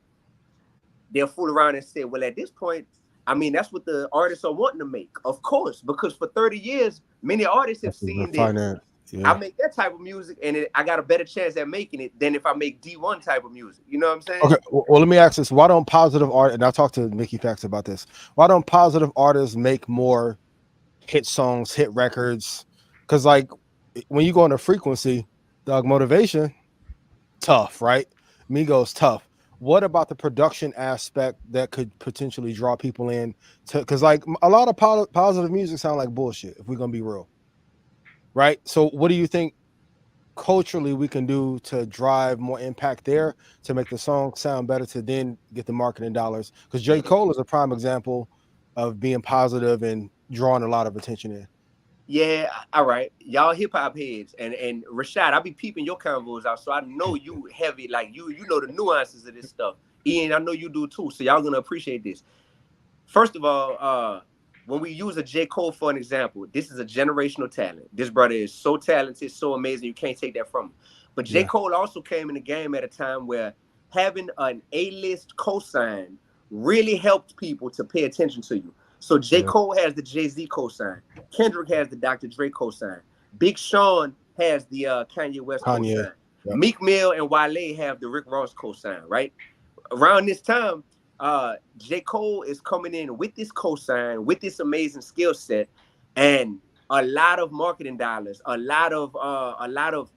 they'll fool around and say, well, at this point, I mean, that's what the artists are wanting to make, of course, because for 30 years, many artists have seen that I make that type of music and I got a better chance at making it than if I make D1 type of music. You know what I'm saying? Okay, well, let me ask this. Why don't positive art, and I talked to Mickey Fax about this, why don't positive artists make more hit songs, hit records? Because like when you go into frequency, dog, motivation, tough, right? Migos, tough. What about the production aspect that could potentially draw people in to, because like a lot of positive music sound like bullshit, if we're gonna be real, right? So what do you think culturally we can do to drive more impact there, to make the song sound better, to then get the marketing dollars? Because J. Cole is a prime example of being positive and drawing a lot of attention in. Yeah, all right. Y'all hip hop heads and Rashad, I be peeping your convos out, so I know you heavy, like you know the nuances of this stuff. Ian, I know you do too, so y'all gonna appreciate this. First of all, when we use a J. Cole for an example, this is a generational talent. This brother is so talented, so amazing, you can't take that from him. But J. Cole also came in the game at a time where having an A-list cosign really helped people to pay attention to you. So J. Cole has the Jay-Z cosign. Kendrick has the Dr. Dre cosign. Big Sean has the Kanye West cosign. Yep. Meek Mill and Wale have the Rick Ross cosign, right? Around this time, J. Cole is coming in with this cosign, with this amazing skill set, and a lot of marketing dollars, a lot of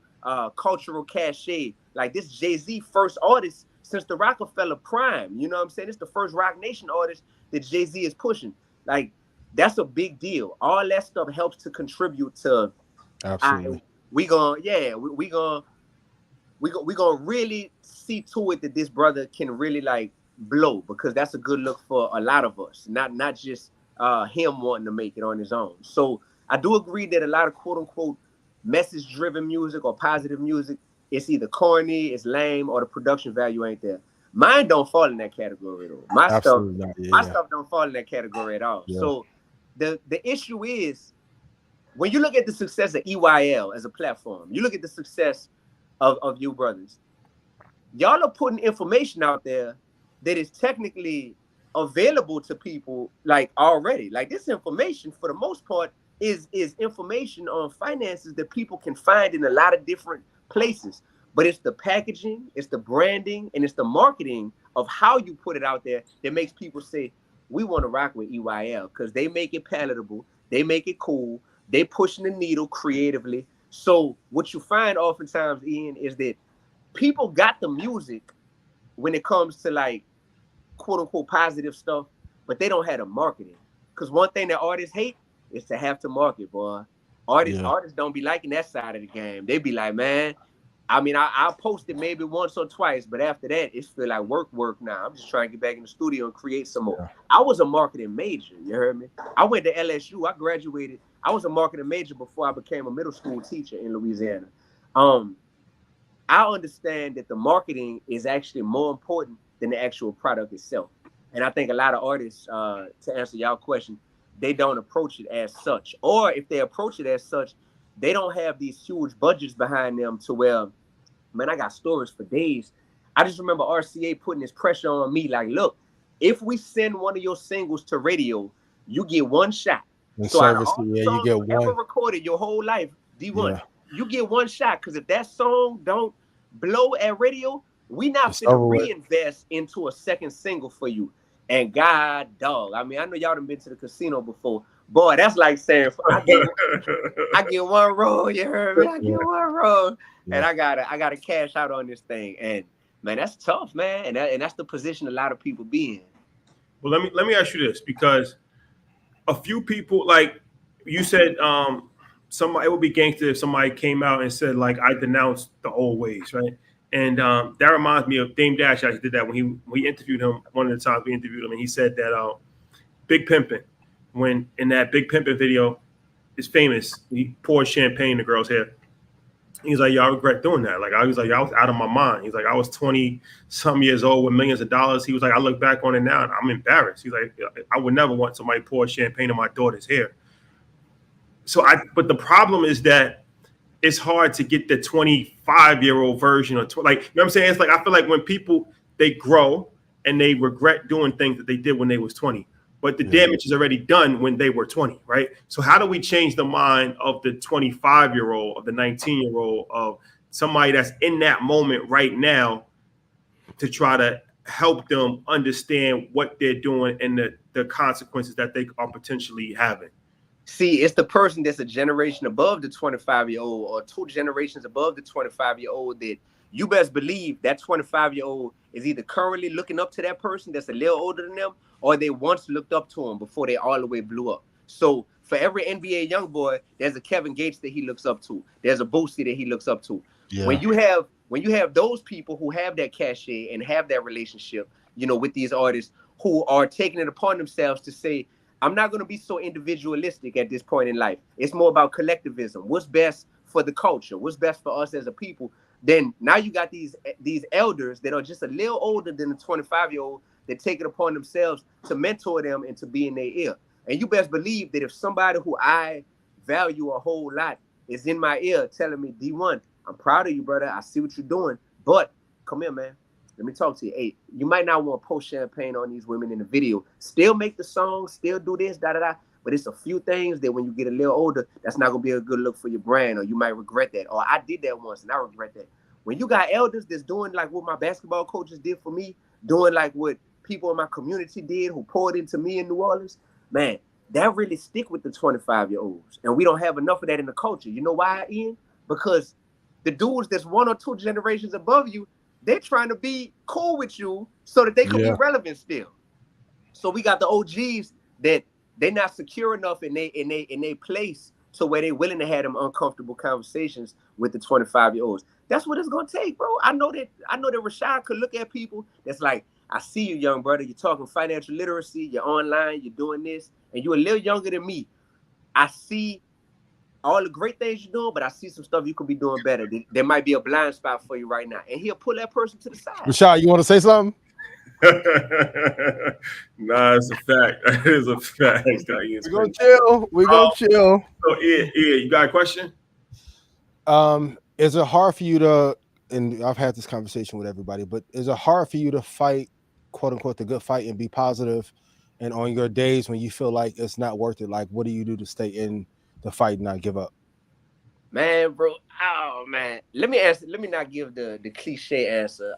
cultural cachet. Like this Jay-Z first artist since the Rockefeller prime. You know what I'm saying? It's the first Rock Nation artist that Jay-Z is pushing. Like that's a big deal. All that stuff helps to contribute to. Absolutely. We gonna really see to it that this brother can really like blow, because that's a good look for a lot of us, not just him wanting to make it on his own. So I do agree that a lot of quote unquote message driven music or positive music, it's either corny, it's lame, or the production value ain't there. Mine don't fall in that category though. My stuff don't fall in that category at all. So the issue is, when you look at the success of EYL as a platform, you look at the success of you brothers, y'all are putting information out there that is technically available to people like already. Like this information for the most part is information on finances that people can find in a lot of different places. But it's the packaging, it's the branding, and it's the marketing of how you put it out there that makes people say, we want to rock with EYL, because they make it palatable, they make it cool, they pushing the needle creatively. So what you find oftentimes, Ian, is that people got the music when it comes to like quote unquote positive stuff, but they don't have the marketing. Because one thing that artists hate is to have to market, boy. Artists don't be liking that side of the game. They be like, man, I mean, I'll post it maybe once or twice, but after that, it's feel like work now. I'm just trying to get back in the studio and create some more. I was a marketing major, you heard me? I went to LSU, I graduated. I was a marketing major before I became a middle school teacher in Louisiana. I understand that the marketing is actually more important than the actual product itself. And I think a lot of artists, to answer y'all question, they don't approach it as such. Or if they approach it as such, they don't have these huge budgets behind them to where, man, I got stories for days. I just remember RCA putting this pressure on me, like, look, if we send one of your singles to radio, you get one shot. And so service, out of all the songs you ever recorded your whole life, D1, you get one shot, because if that song don't blow at radio, we not gonna reinvest into a second single for you. And God, dog, I mean, I know y'all done been to the casino before. Boy, that's like saying I get one roll, you heard me? I get one roll, and I gotta cash out on this thing. And man, that's tough, man. And that's the position a lot of people be in. Well, let me ask you this, because a few people, like you said, somebody, it would be gangster if somebody came out and said, like, I denounced the old ways, right? And that reminds me of Dame Dash. Actually did that when we interviewed him. One of the times we interviewed him, and he said that Big Pimpin', when in that Big Pimpin' video, is famous. He poured champagne in the girl's hair. He's like, I regret doing that. Like, I was out of my mind. He's like, I was 20 some years old with millions of dollars. He was like, I look back on it now and I'm embarrassed. He's like, I would never want somebody to pour champagne in my daughter's hair. But the problem is that it's hard to get the 25-year-old version of, like, you know what I'm saying? It's like, I feel like when people, they grow and they regret doing things that they did when they was 20. But the damage is already done when they were 20, right? So how do we change the mind of the 25-year-old, of the 19-year-old, of somebody that's in that moment right now to try to help them understand what they're doing and the consequences that they are potentially having? See, it's the person that's a generation above the 25-year-old or 2 generations above the 25-year-old that you best believe that 25-year-old is either currently looking up to that person that's a little older than them, or they once looked up to him before they all the way blew up. So for every NBA young boy, there's a Kevin Gates that he looks up to. There's a Boosie that he looks up to. Yeah. When you have those people who have that cachet and have that relationship, you know, with these artists who are taking it upon themselves to say, I'm not going to be so individualistic at this point in life. It's more about collectivism. What's best for the culture? What's best for us as a people? Then now you got these elders that are just a little older than the 25-year-old that take it upon themselves to mentor them and to be in their ear. And you best believe that if somebody who I value a whole lot is in my ear telling me, D1, I'm proud of you, brother. I see what you're doing. But come here, man. Let me talk to you. Hey, you might not want to post champagne on these women in the video. Still make the song, still do this, da-da-da. But it's a few things that when you get a little older, that's not going to be a good look for your brand, or you might regret that. Or I did that once and I regret that. When you got elders that's doing like what my basketball coaches did for me, doing like what people in my community did who poured into me in New Orleans, man, that really stick with the 25-year-olds. And we don't have enough of that in the culture. You know why, Ian? Because the dudes that's 1 or 2 generations above you, they're trying to be cool with you so that they could be relevant still. So we got the OGs that they're not secure enough in they place to where they're willing to have them uncomfortable conversations with the 25-year-olds. That's what it's gonna take, bro. I know that Rashad could look at people that's like, I see you, young brother. You're talking financial literacy, you're online, you're doing this, and you're a little younger than me. I see all the great things you're doing, but I see some stuff you could be doing better. There might be a blind spot for you right now. And he'll pull that person to the side. Rashad, you want to say something? Nah, it's a fact. It is a fact. We're going to chill. We're going to chill. So, yeah, you got a question? Is it hard for you to, and I've had this conversation with everybody, but is it hard for you to fight, quote unquote, the good fight and be positive? And on your days when you feel like it's not worth it, like what do you do to stay in the fight and not give up? Man, bro. Oh man. Let me not give the cliche answer.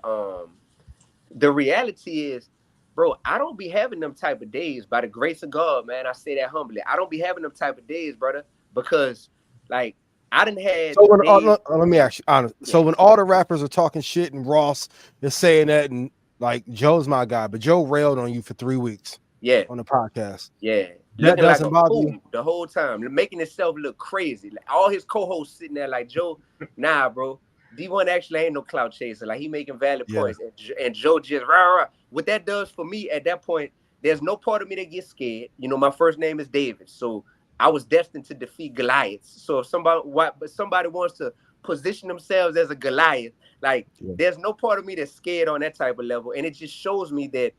The reality is, bro, I don't be having them type of days by the grace of God, man. I say that humbly. I don't be having them type of days, brother, because like I done had. So when, let me ask you honest. Yeah. So when all the rappers are talking shit and Ross is saying that, and like Joe's my guy, but Joe railed on you for 3 weeks. Yeah. On the podcast. Yeah. That doesn't bother you the whole time, making himself look crazy. Like all his co-hosts sitting there like, Joe, nah, bro. D1 actually ain't no clout chaser. Like he making valid points, and Joe just rah. What that does for me at that point, there's no part of me that gets scared. You know, my first name is David, so I was destined to defeat Goliaths. So if somebody wants to position themselves as a Goliath, like there's no part of me that's scared on that type of level, and it just shows me that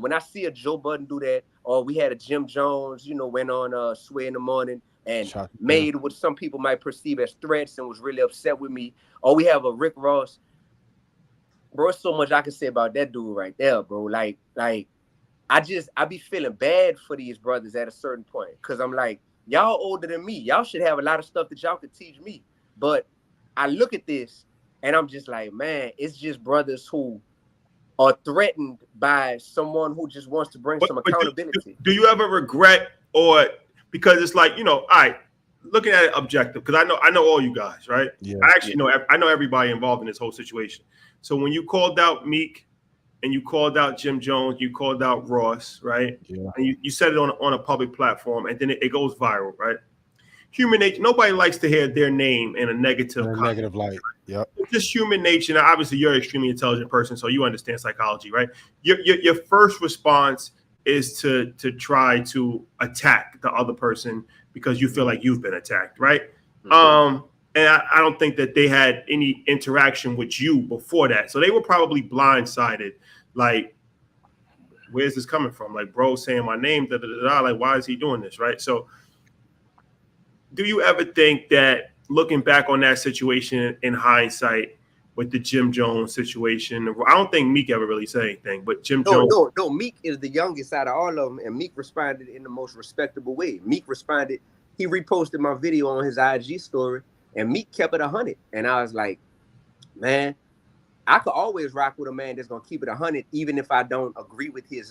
when I see a Joe Budden do that, or we had a Jim Jones, you know, went on Sway in the Morning and made what some people might perceive as threats and was really upset with me, or we have a Rick Ross, bro. So much I can say about that dude right there, bro. Like I be feeling bad for these brothers at a certain point, because I'm like, y'all older than me, y'all should have a lot of stuff that y'all could teach me. But I look at this and I'm just like, man, it's just brothers who are threatened by someone who just wants to bring some accountability. Do you ever regret, or because it's like, you know, all right, looking at it objective, because I know all you guys, right? Yeah. I actually know everybody involved in this whole situation. So when you called out Meek and you called out Jim Jones, you called out Ross, right? Yeah. And you said it on a public platform, and then it goes viral, right? Human nature. Nobody likes to hear their name in a negative light. Yep. It's just human nature. Now, obviously, you're an extremely intelligent person, so you understand psychology, right? Your first response is to try to attack the other person because you feel like you've been attacked, right? Mm-hmm. And I don't think that they had any interaction with you before that. So they were probably blindsided. Like, where's this coming from? Like, bro saying my name, da, da, da, da. Like, why is he doing this, right? So do you ever think that looking back on that situation in hindsight with the Jim Jones situation, I don't think Meek ever really said anything, but Jim Jones. No. Meek is the youngest out of all of them, and Meek responded in the most respectable way. Meek responded, he reposted my video on his IG story, and Meek kept it 100. And I was like, man, I could always rock with a man that's gonna keep it 100, even if I don't agree with his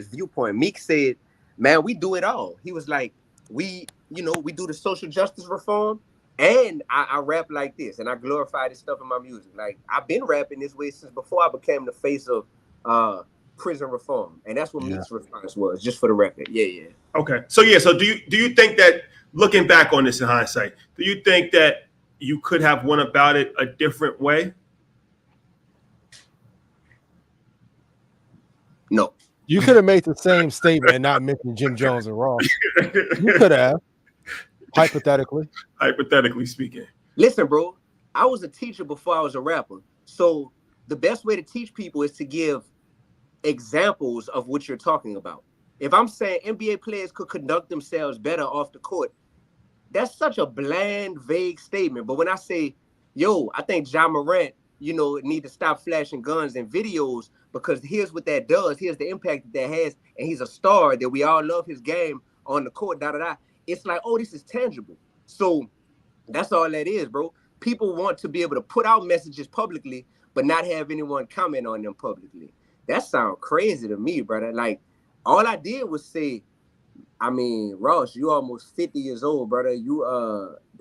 viewpoint. Meek said, man, we do it all. He was like, we do the social justice reform, and I rap like this, and I glorify this stuff in my music. Like, I've been rapping this way since before I became the face of prison reform, and that's what Meek's response was. Just for the record, yeah. Okay, so do you think that looking back on this in hindsight, do you think that you could have went about it a different way? No. You could have made the same statement and not mentioned Jim Jones and Ross. You could have, hypothetically. Hypothetically speaking. Listen, bro, I was a teacher before I was a rapper. So the best way to teach people is to give examples of what you're talking about. If I'm saying NBA players could conduct themselves better off the court, that's such a bland, vague statement. But when I say, yo, I think Ja Morant, need to stop flashing guns in videos, because here's what that does. Here's the impact that has. And he's a star that we all love his game on the court, da-da-da. It's like, oh, this is tangible. So that's all that is, bro. People want to be able to put out messages publicly, but not have anyone comment on them publicly. That sounds crazy to me, brother. Like, all I did was say, I mean, Ross, you almost 50 years old, brother.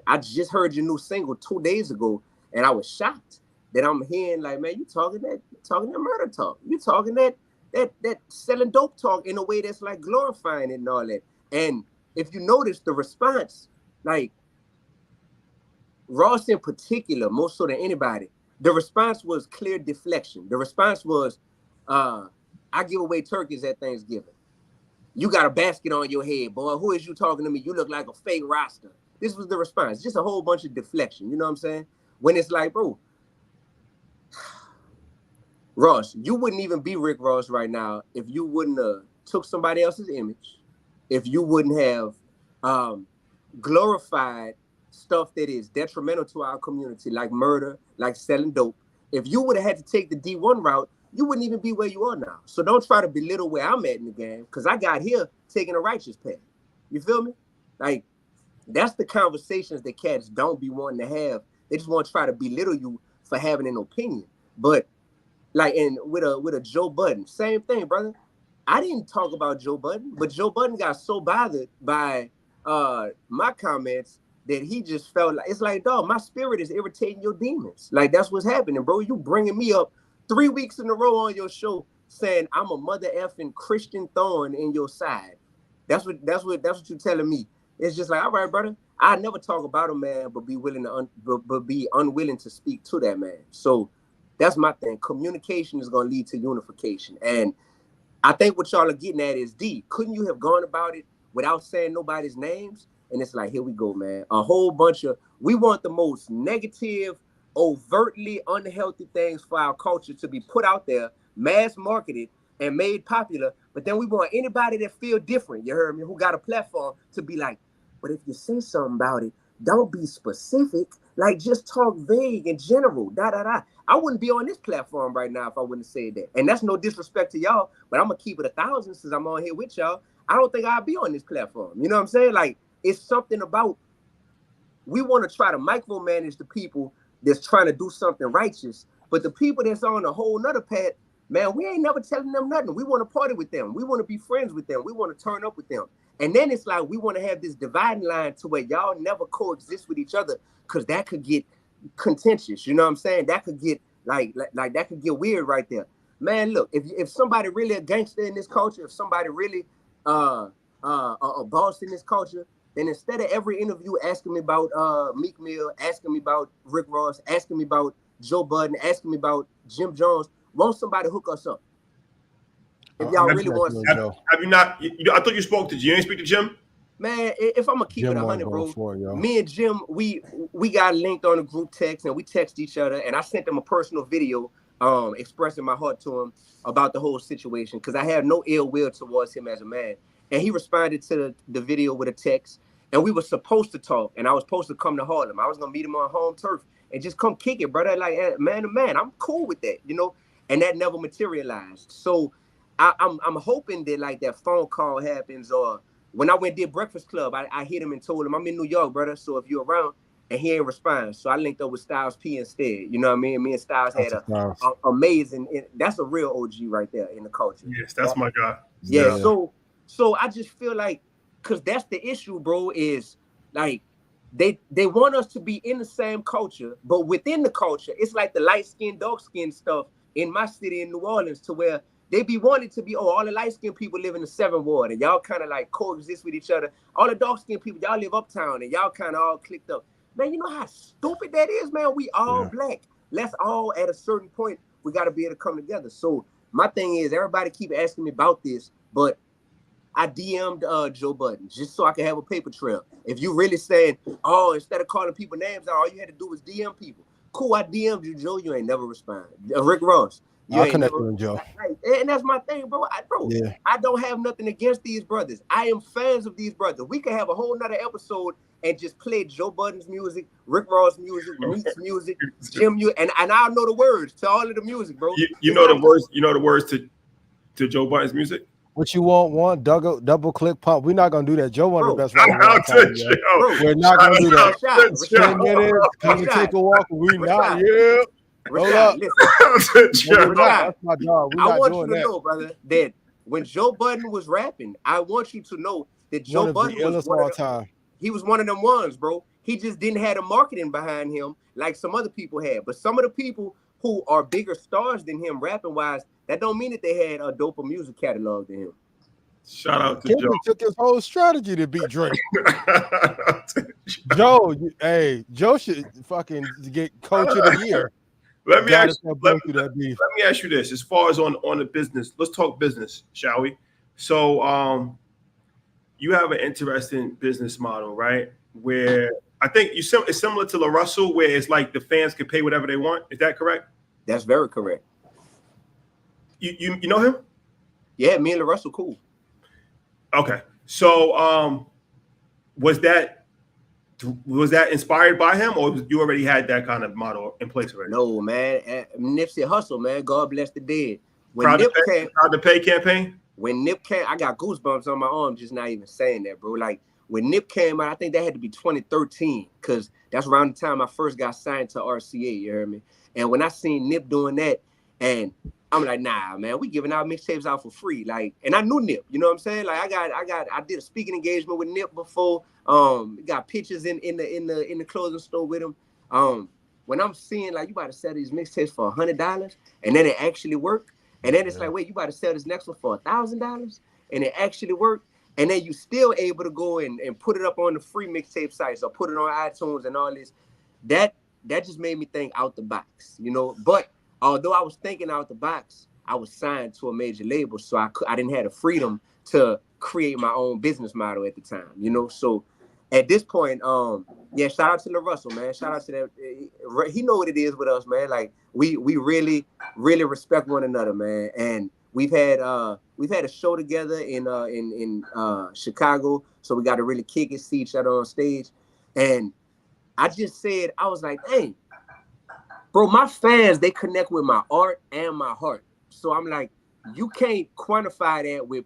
I just heard your new single 2 days ago, and I was shocked that I'm hearing, like, man, you talking that murder talk. You talking that selling dope talk in a way that's like glorifying it and all that. And if you notice the response, like Ross in particular, more so than anybody, the response was clear deflection. The response was, I give away turkeys at Thanksgiving. You got a basket on your head, boy. Who is you talking to me? You look like a fake roster. This was the response. Just a whole bunch of deflection. You know what I'm saying? When it's like, bro, Ross, you wouldn't even be Rick Ross right now if you wouldn't have took somebody else's image, if you wouldn't have glorified stuff that is detrimental to our community, like murder, like selling dope. If you would have had to take the D1 route, you wouldn't even be where you are now. So don't try to belittle where I'm at in the game, because I got here taking a righteous path. You feel me? Like, that's the conversations that cats don't be wanting to have. They just want to try to belittle you for having an opinion. But like, and with a Joe Budden, same thing, brother. I didn't talk about Joe Budden, but Joe Budden got so bothered by my comments that he just felt like, it's like, dog, my spirit is irritating your demons. Like, that's what's happening, bro. You bringing me up 3 weeks in a row on your show saying I'm a mother effing Christian thorn in your side. That's what you're telling me. It's just like, all right, brother, I never talk about a man, but be willing to be unwilling to speak to that man. So that's my thing. Communication is going to lead to unification. And I think what y'all are getting at is, D, couldn't you have gone about it without saying nobody's names? And it's like, here we go, man. A whole bunch of, we want the most negative, overtly unhealthy things for our culture to be put out there, mass marketed and made popular. But then we want anybody that feel different, you heard me, who got a platform, to be like, but if you say something about it, don't be specific. Like, just talk vague and general, da-da-da. I wouldn't be on this platform right now if I wouldn't have said that. And that's no disrespect to y'all, but I'm going to keep it 1,000 since I'm on here with y'all. I don't think I'll be on this platform. You know what I'm saying? Like, it's something about, we want to try to micromanage the people that's trying to do something righteous, but the people that's on a whole nother path, man, we ain't never telling them nothing. We want to party with them. We want to be friends with them. We want to turn up with them. And then it's like, we want to have this dividing line to where y'all never coexist with each other, because that could get contentious. You know what I'm saying? That could get like that could get weird right there. Man, look, if somebody really a gangster in this culture, if somebody really a boss in this culture, then instead of every interview asking me about Meek Mill, asking me about Rick Ross, asking me about Joe Budden, asking me about Jim Jones, won't somebody hook us up? If y'all really want to. Have you not? I thought you spoke to Jim. You didn't speak to Jim? Man, if I'm gonna keep it Jim wasn't 100, going bro, for it, yo. me and Jim, we got linked on a group text and we text each other, and I sent him a personal video expressing my heart to him about the whole situation because I have no ill will towards him as a man. And he responded to the video with a text, and we were supposed to talk, and I was supposed to come to Harlem. I was gonna meet him on home turf and just come kick it, brother. Like man to man, I'm cool with that, you know. And that never materialized. So I'm hoping that like that phone call happens, or when I went did Breakfast Club, I hit him and told him I'm in New York, brother. So if you're around, and he ain't respond, so I linked up with Styles P instead. You know what I mean? Me and Styles had a amazing. That's a real OG right there in the culture. Yes, that's my guy. Yeah. So I just feel like, cause that's the issue, bro. Is like they want us to be in the same culture, but within the culture, it's like the light skin, dark skin stuff in my city in New Orleans, to where they be wanting to be, all the light-skinned people live in the 7th Ward, and y'all kind of like coexist with each other. All the dark-skinned people, y'all live uptown, and y'all kind of all clicked up. Man, you know how stupid that is, man? We all black. Let's all, at a certain point, we got to be able to come together. So my thing is, everybody keep asking me about this, but I DM'd Joe Budden just so I can have a paper trail. If you really saying, oh, instead of calling people names out, all you had to do was DM people. Cool, I DM'd you, Joe. You ain't never responded. Rick Ross. I'll connect with Joe. Right. And that's my thing, bro. I don't have nothing against these brothers. I am fans of these brothers. We could have a whole nother episode and just play Joe Budden's music, Rick Ross music, Meek's music, Jim music, and I'll know the words to all of the music, bro. You know the words. You know the words to Joe Budden's music. What you want, double click pump. We're not gonna do that. Joe one of the best. We're not gonna do that. 10 minutes. Can we take a walk? We not. Yeah. Rashad, listen. That's my dog. I want you to know, brother, that when Joe Budden was rapping, I want you to know that Joe Budden was he was one of them ones, bro. He just didn't have the marketing behind him like some other people had. But some of the people who are bigger stars than him rapping wise, that don't mean that they had a doper music catalog than him. Shout out to Joe. Took his whole strategy to beat Drake. Joe should fucking get coach of the year. Let me ask you this. As far as on the business, let's talk business, shall we? So you have an interesting business model, right? Where I think it's similar to La Russell, where it's like the fans can pay whatever they want. Is that correct? That's very correct. You know him? Yeah, me and La Russell cool. Okay. So was that inspired by him, or you already had that kind of model in place already? No, man. Nipsey Hussle, man. God bless the dead. When Proud to Pay campaign? When Nip came, I got goosebumps on my arm just not even saying that, bro. Like when Nip came out, I think that had to be 2013, because that's around the time I first got signed to RCA, you heard me? And when I seen Nip doing that, and I'm like, nah, man, we giving our mixtapes out for free. Like, and I knew Nip, you know what I'm saying? Like I did a speaking engagement with Nip before. Got pictures in the clothing store with him. When I'm seeing like you about to sell these mixtapes for $100 and then it actually worked, and then it's like, wait, you about to sell this next one for $1,000 and it actually worked, and then you still able to go and put it up on the free mixtape sites or put it on iTunes and all this. That just made me think out the box, you know. But although I was thinking out the box, I was signed to a major label, so I didn't have the freedom to create my own business model at the time, you know. So at this point, shout out to La Russell, man. Shout out to that. He know what it is with us, man. Like we really, really respect one another, man. And we've had a show together in Chicago, so we got to really kick it, see each other on stage. And I just said, I was like, dang, bro, my fans, they connect with my art and my heart. So I'm like, you can't quantify that with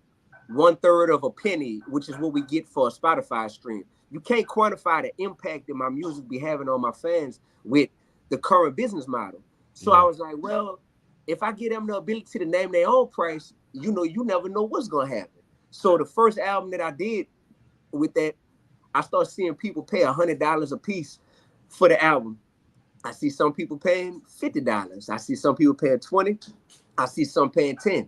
1/3 of a penny, which is what we get for a Spotify stream. You can't quantify the impact that my music be having on my fans with the current business model. So I was like, well, if I give them the ability to name their own price, you know, you never know what's gonna happen. So the first album that I did with that, I started seeing people pay $100 a piece for the album. I see some people paying $50. I see some people paying $20. I see some paying $10.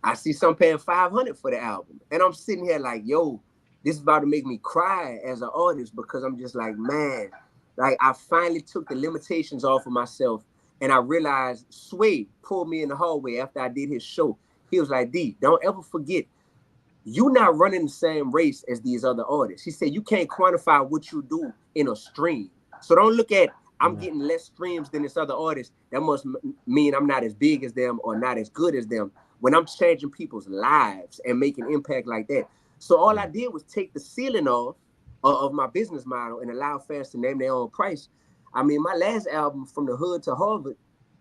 I see some paying $500 for the album. And I'm sitting here like, yo, this is about to make me cry as an artist, because I'm just like, man, like I finally took the limitations off of myself, and I realized Sway pulled me in the hallway after I did his show. He was like, D, don't ever forget you're not running the same race as these other artists. He said you can't quantify what you do in a stream. So don't look at I'm getting less streams than this other artist. That must mean I'm not as big as them or not as good as them. When I'm changing people's lives and making impact like that. So all I did was take the ceiling off of my business model and allow fans to name their own price. I mean, my last album, From the Hood to Harvard,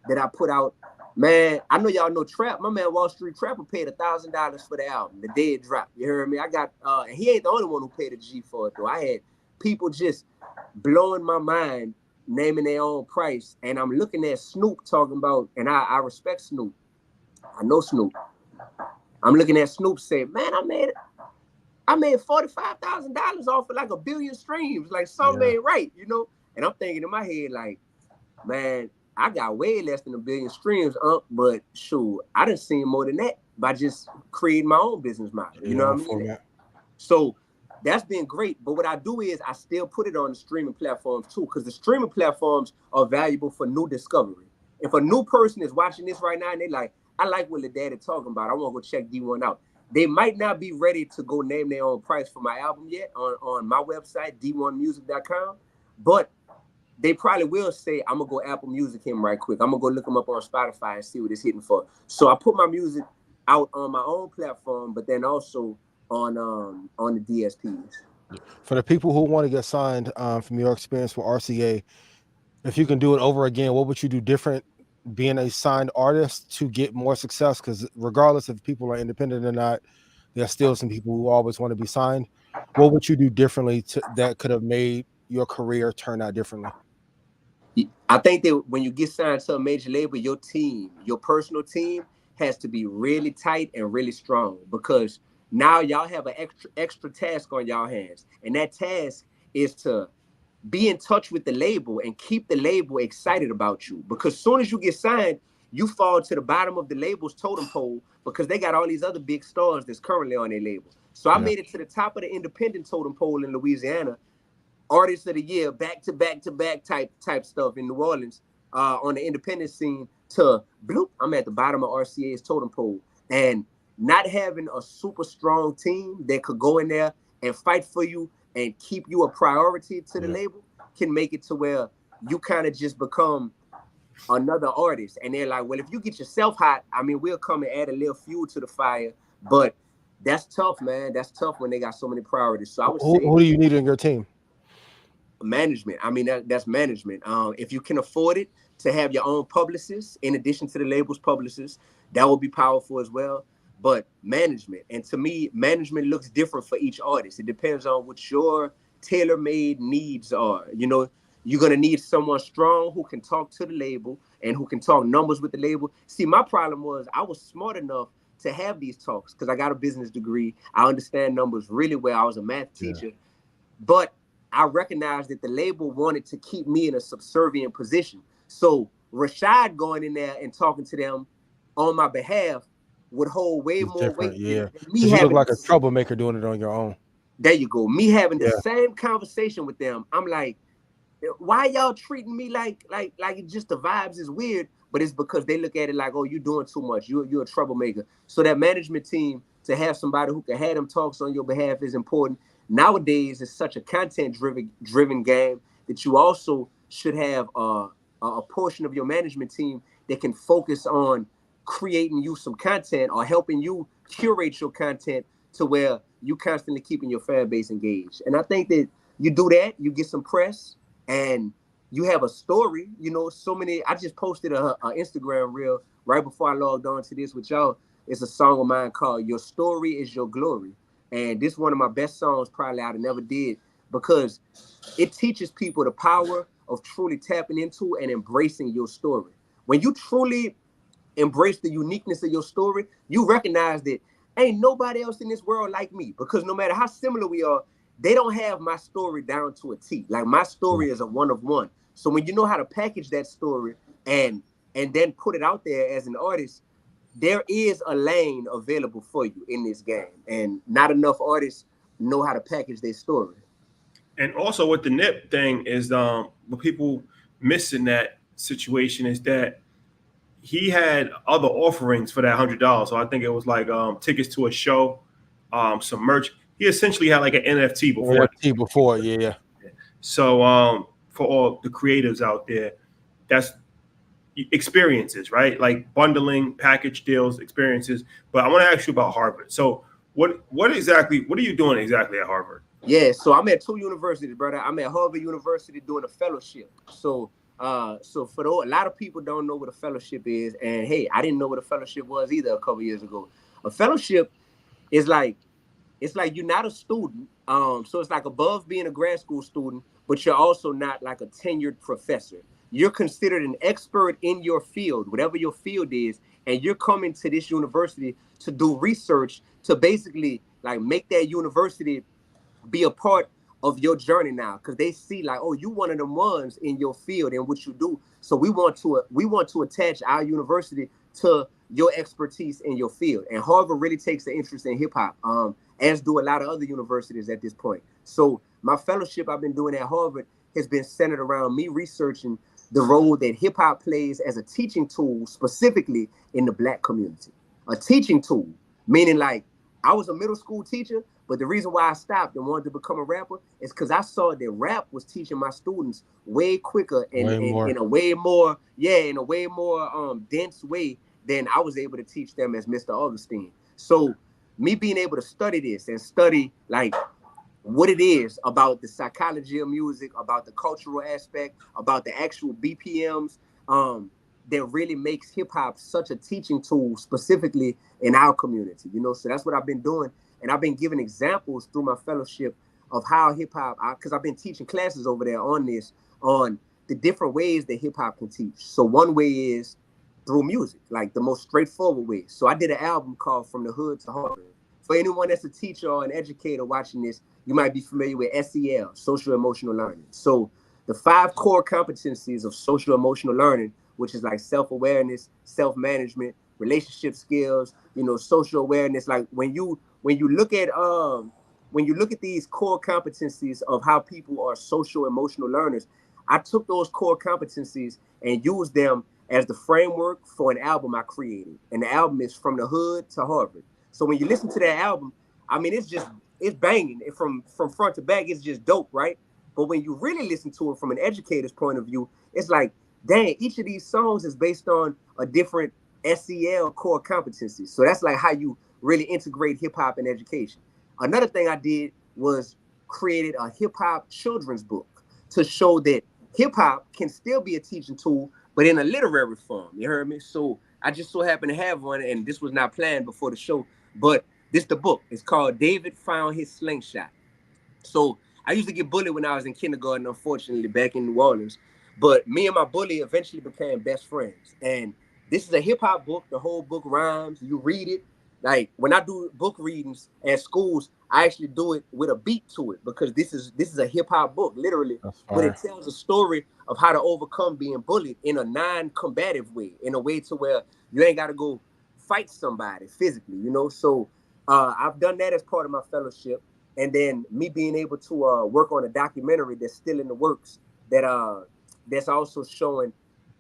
that I put out, man, I know y'all know Trap. My man Wall Street Trapper paid $1,000 for the album the day it dropped. You heard me? I got, and he ain't the only one who paid a G for it though. I had people just blowing my mind, naming their own price, and I'm looking at Snoop talking about, and I respect Snoop. I know Snoop. I'm looking at Snoop saying, man, I made $45,000 off of like 1 billion streams. Like something ain't right, you know? And I'm thinking in my head, like, man, I got way less than 1 billion streams, but shoot, I done seen more than that by just creating my own business model. You know what I mean? Format. So that's been great. But what I do is I still put it on the streaming platforms too, because the streaming platforms are valuable for new discovery. If a new person is watching this right now and they like, I like what the daddy talking about, I want to go check D1 out. They might not be ready to go name their own price for my album yet on my website, d1music.com, but they probably will say, I'm gonna go Apple Music him right quick. I'm gonna go look him up on Spotify and see what it's hitting for. So I put my music out on my own platform, but then also on the DSPs. For the people who want to get signed from your experience with RCA, if you can do it over again, what would you do different being a signed artist to get more success? Because regardless if people are independent or not, there's still some people who always want to be signed. What would you do differently that could have made your career turn out differently? I think that when you get signed to a major label, your team, your personal team, has to be really tight and really strong, because now y'all have an extra task on y'all hands, and that task is to be in touch with the label and keep the label excited about you. Because as soon as you get signed, you fall to the bottom of the label's totem pole because they got all these other big stars that's currently on their label. So I made it to the top of the independent totem pole in Louisiana. Artist of the year, back to back type stuff in New Orleans on the independent scene, to bloop, I'm at the bottom of RCA's totem pole. And not having a super strong team that could go in there and fight for you and keep you a priority to the label can make it to where you kind of just become another artist. And they're like, well, if you get yourself hot, I mean, we'll come and add a little fuel to the fire. But that's tough, man. That's tough when they got so many priorities. So I would say, who do you need in your team? Management. I mean, that's management. If you can afford it, to have your own publicist in addition to the label's publicist, that would be powerful as well. But management, and to me, management looks different for each artist. It depends on what your tailor-made needs are. You know, you're gonna need someone strong who can talk to the label and who can talk numbers with the label. See, my problem was I was smart enough to have these talks because I got a business degree. I understand numbers really well. I was a math teacher, but I recognized that the label wanted to keep me in a subservient position. So Rashad going in there and talking to them on my behalf would hold way more weight than me you having. look like a troublemaker doing it on your own. There you go. Me having the same conversation with them. I'm like, why y'all treating me like just the vibes is weird? But it's because they look at it like, oh, you're doing too much. You're a troublemaker. So that management team, to have somebody who can have them talks on your behalf, is important. Nowadays, it's such a content-driven game that you also should have a portion of your management team that can focus on creating you some content or helping you curate your content to where you constantly keeping your fan base engaged. And I think that you do that, you get some press, and you have a story. You know, so many. I just posted a Instagram reel right before I logged on to this with y'all. It's a song of mine called "Your Story Is Your Glory." And this is one of my best songs probably I'd never did, because it teaches people the power of truly tapping into and embracing your story. When you truly embrace the uniqueness of your story, you recognize that ain't nobody else in this world like me, because no matter how similar we are, they don't have my story down to a T. Like, my story is a one of one. So when you know how to package that story and then put it out there as an artist, there is a lane available for you in this game, and not enough artists know how to package their story. And also with the Nip thing is what people miss in that situation is that he had other offerings for that $100. So I think it was like tickets to a show some merch. He essentially had like an NFT before. NFT before, yeah. So for all the creatives out there, that's experiences, right? Like bundling, package deals, experiences. But I want to ask you about Harvard. So what are you doing exactly at Harvard? Yeah, so I'm at 2 universities, brother. I'm at Harvard University doing a fellowship. So for a lot of people don't know what a fellowship is, and hey, I didn't know what a fellowship was either a couple years ago. A fellowship is like you're not a student, so it's like above being a grad school student, but you're also not like a tenured professor. You're considered an expert in your field, whatever your field is, and you're coming to this university to do research to basically like make that university be a part of your journey now, because they see like, oh, you one of the ones in your field and what you do. So we want to attach our university to your expertise in your field. And Harvard really takes an interest in hip hop, as do a lot of other universities at this point. So my fellowship I've been doing at Harvard has been centered around me researching the role that hip hop plays as a teaching tool, specifically in the Black community. A teaching tool, meaning like I was a middle school teacher, but the reason why I stopped and wanted to become a rapper is because I saw that rap was teaching my students way quicker and in a way more dense way than I was able to teach them as Mr. Augustine. So me being able to study this and study like what it is about the psychology of music, about the cultural aspect, about the actual BPMs, that really makes hip hop such a teaching tool, specifically in our community. So that's what I've been doing, and I've been giving examples through my fellowship of how hip hop, because I've been teaching classes over there on the different ways that hip hop can teach. So one way is through music, like the most straightforward way. So I did an album called From the Hood to Harvard. For anyone that's a teacher or an educator watching this, you might be familiar with SEL, social emotional learning. So the 5 core competencies of social emotional learning, which is like self-awareness, self-management, relationship skills, social awareness. Like when you look at these core competencies of how people are social emotional learners, I took those core competencies and used them as the framework for an album I created. And the album is From the Hood to Harvard. So when you listen to that album, I mean, it's banging from front to back. It's just dope, right? But when you really listen to it from an educator's point of view, it's like, dang, each of these songs is based on a different SEL core competency. So that's like how you really integrate hip hop and education. Another thing I did was created a hip hop children's book to show that hip hop can still be a teaching tool, but in a literary form. You heard me? So I just so happened to have one, and this was not planned before the show, but this the book. It's called David Found His Slingshot. So I used to get bullied when I was in kindergarten, unfortunately, back in New Orleans. But me and my bully eventually became best friends. And this is a hip hop book. The whole book rhymes. You read it. Like when I do book readings at schools, I actually do it with a beat to it, because this is a hip hop book, literally. But it tells a story of how to overcome being bullied in a non-combative way, in a way to where you ain't got to go fight somebody physically, So I've done that as part of my fellowship. And then me being able to work on a documentary that's still in the works that's also showing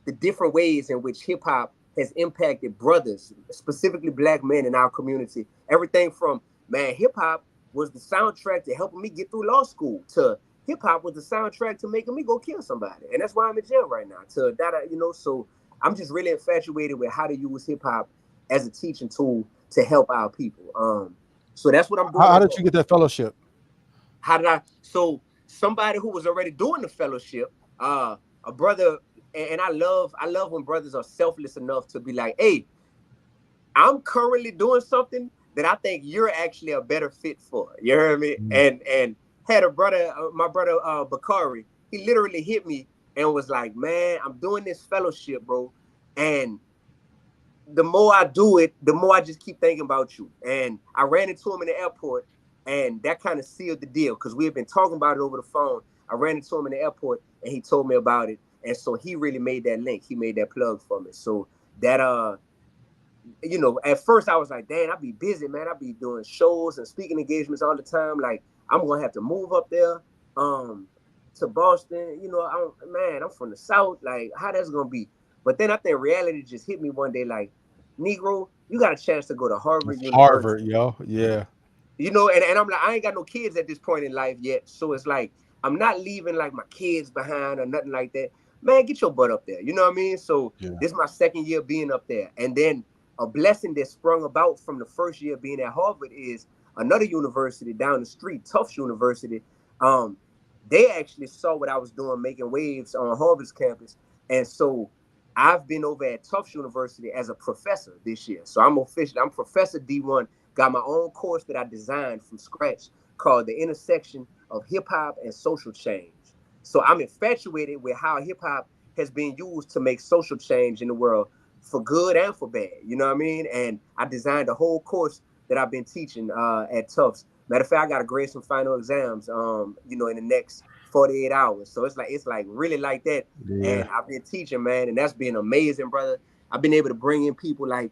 the different ways in which hip hop has impacted brothers, specifically Black men in our community. Everything from, man, hip hop was the soundtrack to helping me get through law school, to hip hop was the soundtrack to making me go kill somebody. And that's why I'm in jail right now. To that, so I'm just really infatuated with how to use hip hop as a teaching tool to help our people. So that's what I'm doing. How did you get that fellowship? So somebody who was already doing the fellowship, a brother, and I love when brothers are selfless enough to be like, hey, I'm currently doing something that I think you're actually a better fit for. You heard me? And had a brother, my brother Bakari, he literally hit me and was like, man, I'm doing this fellowship, bro. And the more I do it, the more I just keep thinking about you. And I ran into him in the airport, and that kind of sealed the deal, because we had been talking about it over the phone. I ran into him in the airport, and he told me about it. And so he really made that link. He made that plug for me. So that, at first I was like, dang, I be busy, man. I be doing shows and speaking engagements all the time. Like, I'm going to have to move up there to Boston. I'm from the South. Like, how that's going to be? But then I think reality just hit me one day like, Negro, you got a chance to go to Harvard University. Harvard, yo. Yeah. you know, and I'm like, I ain't got no kids at this point in life yet. So it's like, I'm not leaving like my kids behind or nothing like that. Man, get your butt up there. You know what I mean? So this is my second year being up there. And then a blessing that sprung about from the first year being at Harvard is another university down the street, Tufts University. They actually saw what I was doing, making waves on Harvard's campus. And so I've been over at Tufts University as a professor this year. So I'm Professor D1, got my own course that I designed from scratch called The Intersection of Hip Hop and Social Change. So I'm infatuated with how hip hop has been used to make social change in the world for good and for bad. You know what I mean? And I designed a whole course that I've been teaching at Tufts. Matter of fact, I got to grade some final exams, you know, in the next 48 hours. So it's like really like that. Yeah. And I've been teaching, man, and that's been amazing, brother. I've been able to bring in people like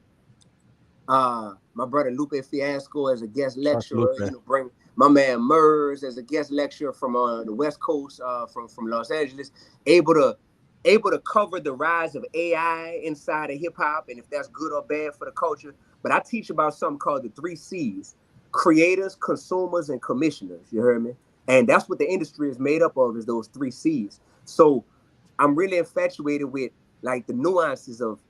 my brother Lupe Fiasco as a guest lecturer, you know, bring my man Murs as a guest lecturer from the West Coast, from Los Angeles, able to cover the rise of AI inside of hip hop and if that's good or bad for the culture. But I teach about something called the 3 C's: creators, consumers, and commissioners. You heard me? And that's what the industry is made up of, is those 3 C's. So I'm really infatuated with like the nuances of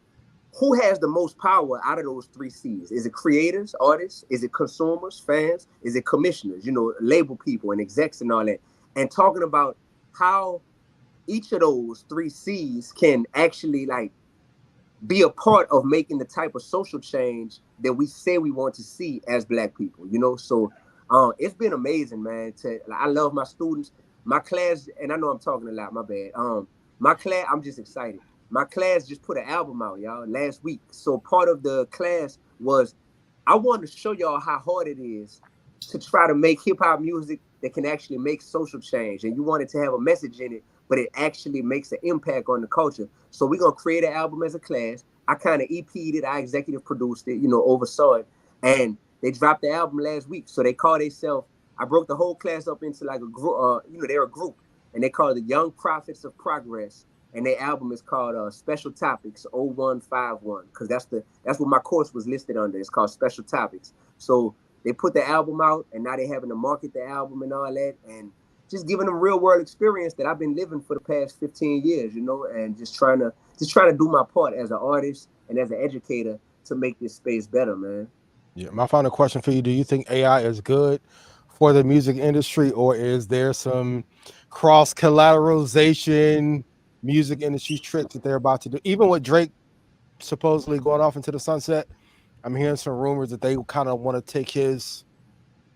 who has the most power out of those 3 C's. Is it creators, artists? Is it consumers, fans? Is it commissioners, you know, label people and execs and all that? And talking about how each of those 3 C's can actually like be a part of making the type of social change that we say we want to see as Black people, you know? So it's been amazing, man. I love my students, my class, and I know I'm talking a lot, my bad. My class, I'm just excited. My class just put an album out, y'all, last week. So part of the class was I wanted to show y'all how hard it is to try to make hip hop music that can actually make social change. And you wanted to have a message in it, but it actually makes an impact on the culture. So we're going to create an album as a class. I kind of EP'd it. I executive produced it, you know, oversaw it. And they dropped the album last week. So they call themselves, I broke the whole class up into like a group, you know, they're a group. And they call it the Young Prophets of Progress. And their album is called Special Topics 0151, because that's what my course was listed under. It's called Special Topics. So they put the album out, and now they're having to market the album and all that, and just giving them real world experience that I've been living for the past 15 years, you know, and just trying to do my part as an artist and as an educator to make this space better, man. Yeah, my final question for you: do you think AI is good for the music industry, or is there some cross collateralization music industry tricks that they're about to do? Even with Drake supposedly going off into the sunset, I'm hearing some rumors that they kind of want to take his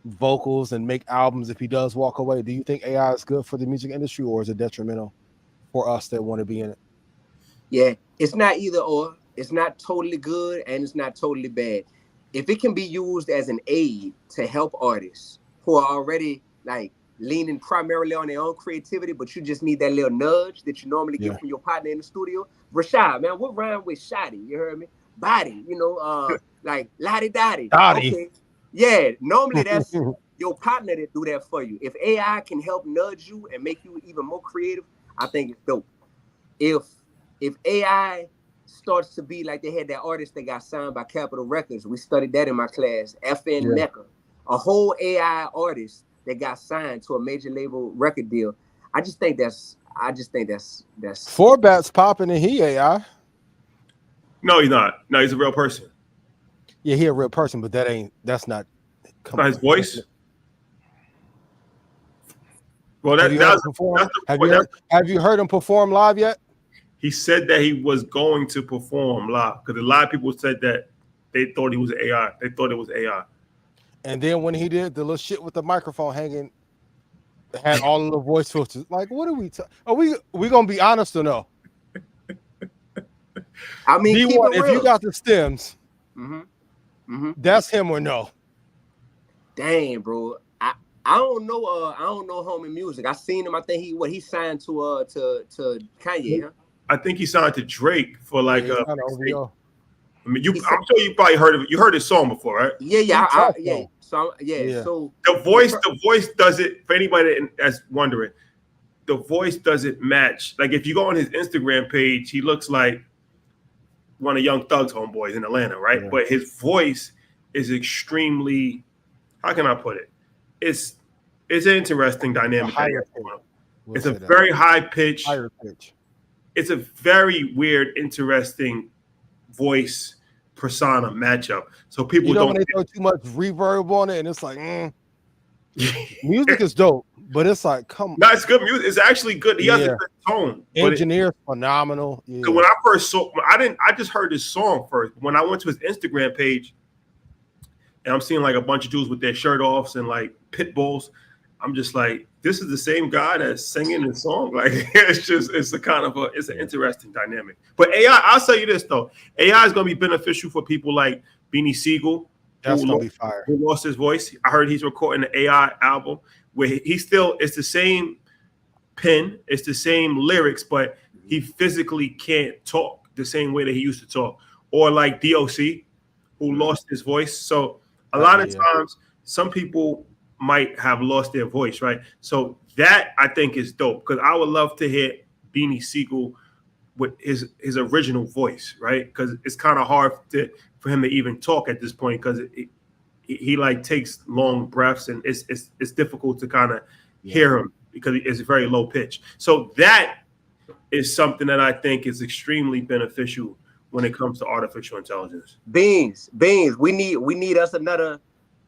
vocals and make albums if he does walk away. Do you think AI is good for the music industry, or is it detrimental for us that want to be in it? Yeah, it's not either or. It's not totally good and it's not totally bad. If it can be used as an aid to help artists who are already like leaning primarily on their own creativity, but you just need that little nudge that you normally get from your partner in the studio. Rashad, man, what rhyme with shoddy? You heard me? Body, you know, like lottie dottie. Okay. Yeah, normally that's your partner that do that for you. If AI can help nudge you and make you even more creative, I think it's dope. If AI starts to be like they had that artist that got signed by Capitol Records, we studied that in my class, FN Mecca, a whole AI artist that got signed to a major label record deal. I just think that's 4Bat's popping and he AI. No, he's not. No, he's a real person. Yeah, he a real person, but that's not his voice. Well, have you heard him perform live yet? He said that he was going to perform live because a lot of people said that they thought he was AI. They thought it was AI. And then when he did the little shit with the microphone hanging, had all of the voice filters. Like, what are we? Are we gonna be honest or no? I mean, if you got the stems, that's him or no? Dang, bro. I don't know. I don't know homie music. I seen him. I think he signed to Kanye. Huh? I think he signed to Drake for like I mean, I'm sure you probably heard of it. You heard his song before, right? Yeah. So the voice does it. For anybody that's wondering, the voice doesn't match. Like if you go on his Instagram page, he looks like one of Young Thug's homeboys in Atlanta, right? Yeah. But his voice is extremely how can I put it? It's an interesting dynamic. Higher pitch. We'll It's a say that. very high pitch. Higher pitch. It's a very weird, interesting voice persona matchup. So people You know don't. when they throw too much reverb on it, and it's like, music is dope, but it's like, come on. No, it's good music. It's actually good. He has a good tone. Engineer's phenomenal. Yeah. So when I first saw, I just heard this song first. When I went to his Instagram page, and I'm seeing like a bunch of dudes with their shirt offs and like pit bulls, I'm just like, this is the same guy that's singing the song. Like, it's an interesting dynamic. But AI, I'll tell you this though, AI is going to be beneficial for people like Beanie Siegel. That's gonna be fire. Who lost his voice? I heard he's recording an AI album where it's the same pen, it's the same lyrics, but he physically can't talk the same way that he used to talk. Or like DOC, who lost his voice. So a lot of times, some people might have lost their voice, right? So that I think is dope because I would love to hear Beanie Siegel with his original voice, right? Because it's kind of hard for him to even talk at this point because he like takes long breaths and it's difficult to kind of hear him because it's very low pitch. So that is something that I think is extremely beneficial when it comes to artificial intelligence. Beans. We need us another.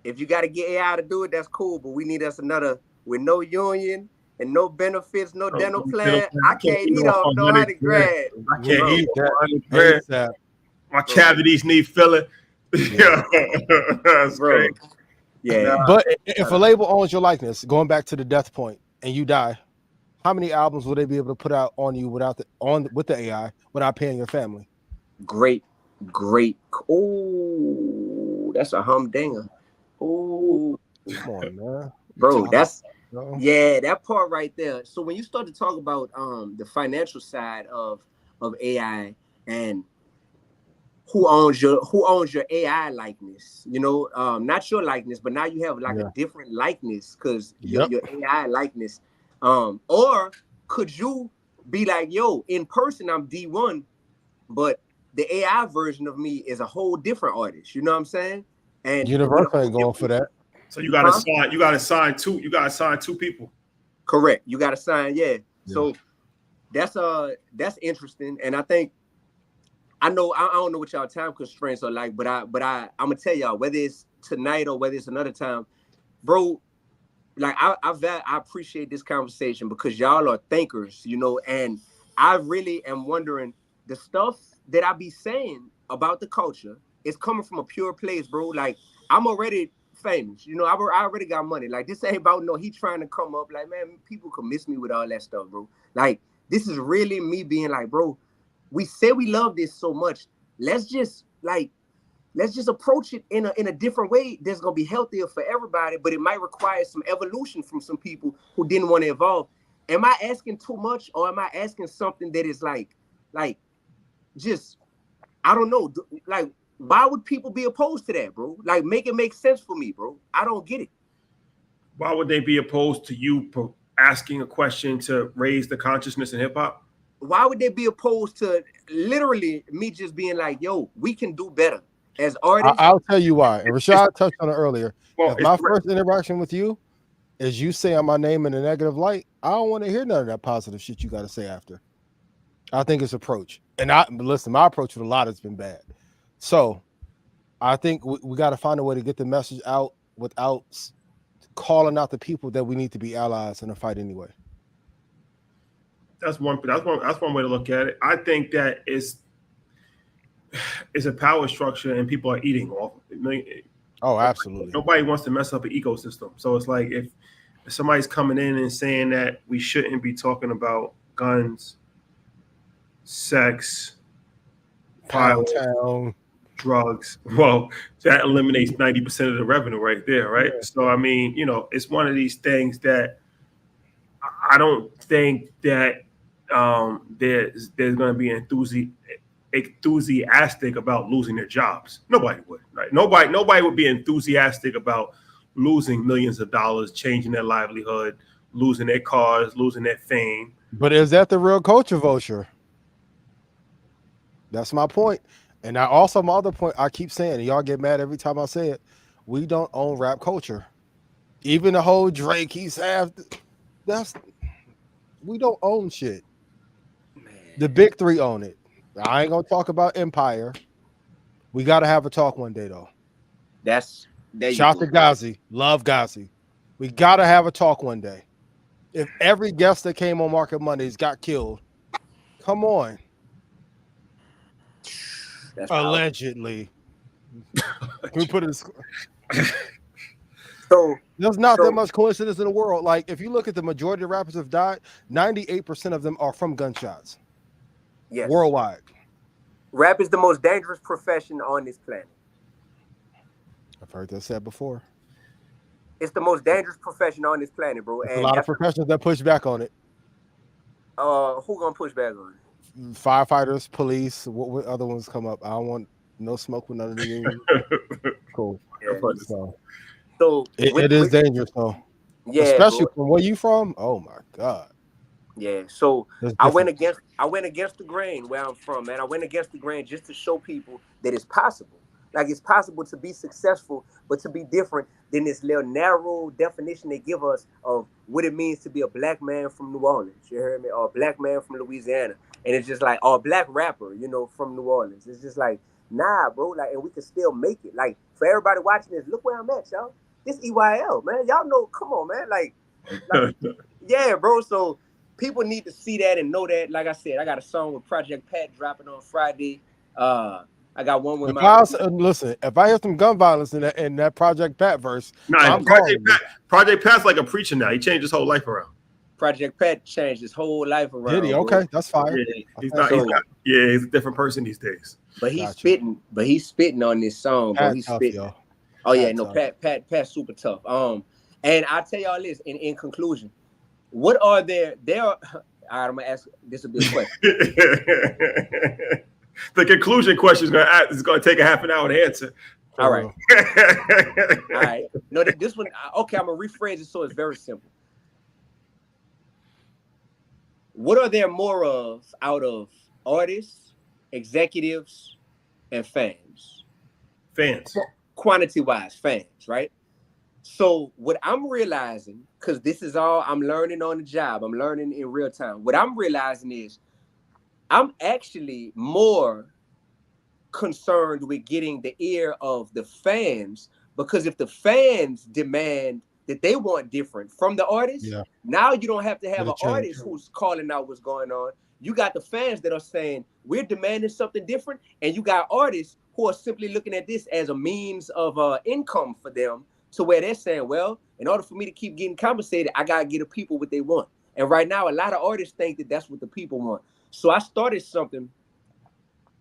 If you got to get AI to do it, that's cool. But we need us another with no union and no benefits, no dental plan. I can't eat off no $100,000. I can't eat that. My cavities need filling. Yeah, that's great. Yeah, but if a label owns your likeness, going back to the death point, and you die, how many albums will they be able to put out on you with the AI without paying your family? Great. Oh, that's a humdinger. Oh, come on, man, bro. That part right there. So when you start to talk about the financial side of AI and who owns your AI likeness, not your likeness, but now you have like a different likeness because your AI likeness. Or could you be like, yo, in person I'm D1, but the AI version of me is a whole different artist. You know what I'm saying? And Universal ain't going for that. So you gotta sign two people. Correct. You gotta sign, So that's interesting. And I think I don't know what y'all time constraints are like, but I'm gonna tell y'all whether it's tonight or whether it's another time, bro. Like I appreciate this conversation because y'all are thinkers, and I really am wondering the stuff that I be saying about the culture is coming from a pure place, bro. Like I'm already famous, I already got money. Like this ain't about he trying to come up. Like, man, people could miss me with all that stuff, bro. Like this is really me being like, bro, we say we love this so much. Let's just approach it in a different way that's gonna be healthier for everybody, but it might require some evolution from some people who didn't want to evolve. Am I asking too much, or am I asking something that is like just, I don't know, like why would people be opposed to that, bro? Like make it make sense for me, bro. I don't get it. Why would they be opposed to you asking a question to raise the consciousness in hip hop? Why would they be opposed to literally me just being like, yo, we can do better as artists? I'll tell you why. And Rashad touched on it earlier. Well, if my first interaction with you is you saying my name in a negative light, I don't want to hear none of that positive shit you got to say after. I think it's approach. And listen, my approach with a lot has been bad. So I think we got to find a way to get the message out without calling out the people that we need to be allies in a fight anyway. That's one way to look at it. I think that it's a power structure and people are eating off of it. Oh, absolutely. Nobody wants to mess up an ecosystem. So it's like if somebody's coming in and saying that we shouldn't be talking about guns, sex, Town, drugs, well, that eliminates 90% of the revenue right there, right? Yeah. So I mean, it's one of these things that I don't think that there's going to be enthusiastic about losing their jobs. Nobody would, right? Nobody would be enthusiastic about losing millions of dollars, changing their livelihood, losing their cars, losing their fame. But is that the real culture vulture? That's my point. And my other point, I keep saying, and y'all get mad every time I say it. We don't own rap culture. Even the whole Drake, he's half. That's we don't own shit. The big three own it. I ain't gonna talk about Empire. We gotta have a talk one day though. There you Shout go. to Ghazi. Love Ghazi. We gotta have a talk one day. If every guest that came on Market Mondays got killed, come on. That's powerful. Allegedly. We put it. So There's not that much coincidence in the world. Like if you look at the majority of rappers have died, 98% of them are from gunshots. yes, Worldwide. rap is the most dangerous profession on this planet. I've heard that said before. It's the most dangerous profession on this planet, bro. There's And a lot of professions that push back on it. who gonna push back on it? Firefighters, police. What other ones come up? I don't want no smoke with none of the cool. Yeah. So it is dangerous though. Yeah, especially bro. from where you from. Oh my god. Yeah. So That's I went different. against the grain where I'm from, man. I went against the grain just to show people that it's possible. Like it's possible to be successful, but to be different than this little narrow definition they give us of what it means to be a black man from New Orleans. You heard me? Or a black man from Louisiana. And it's just like, or a black rapper, you know, from New Orleans. It's just like, nah, bro. Like, and we can still make it. Like, for everybody watching this, look where I'm at, y'all. This EYL, man. Y'all know, come on, man. Like yeah, bro. So people need to see that and know that. Like I said, I got a song with Project Pat dropping on Friday. I got one with Listen, if I hear some gun violence in that Project Pat verse, nah, Project Pat's like a preacher now. He changed his whole life around. Project Pat changed his whole life around. Did he? Okay, that's fine. Yeah, he's a different person these days. But he's spitting on this song, bro. He's spitting. Yo. Oh yeah, no, Pat's super tough. And I'll tell y'all this in conclusion. What are there all right, I'm gonna ask this will be a question. The conclusion question is gonna take a half an hour to answer. All right. All right. No, this one, okay, I'm gonna rephrase it so it's very simple. What are there more of out of artists, executives, and fans? Fans. Quantity-wise, fans, right? So what I'm realizing, because this is all I'm learning on the job, I'm learning in real time. What I'm realizing is I'm actually more concerned with getting the ear of the fans, because if the fans demand that they want different from the artist, now you don't have to have an artist who's calling out what's going on. You got the fans that are saying we're demanding something different, and you got artists who are simply looking at this as a means of income for them, to where they're saying, well, in order for me to keep getting compensated, I gotta get the people what they want. And right now, a lot of artists think that that's what the people want. So I started something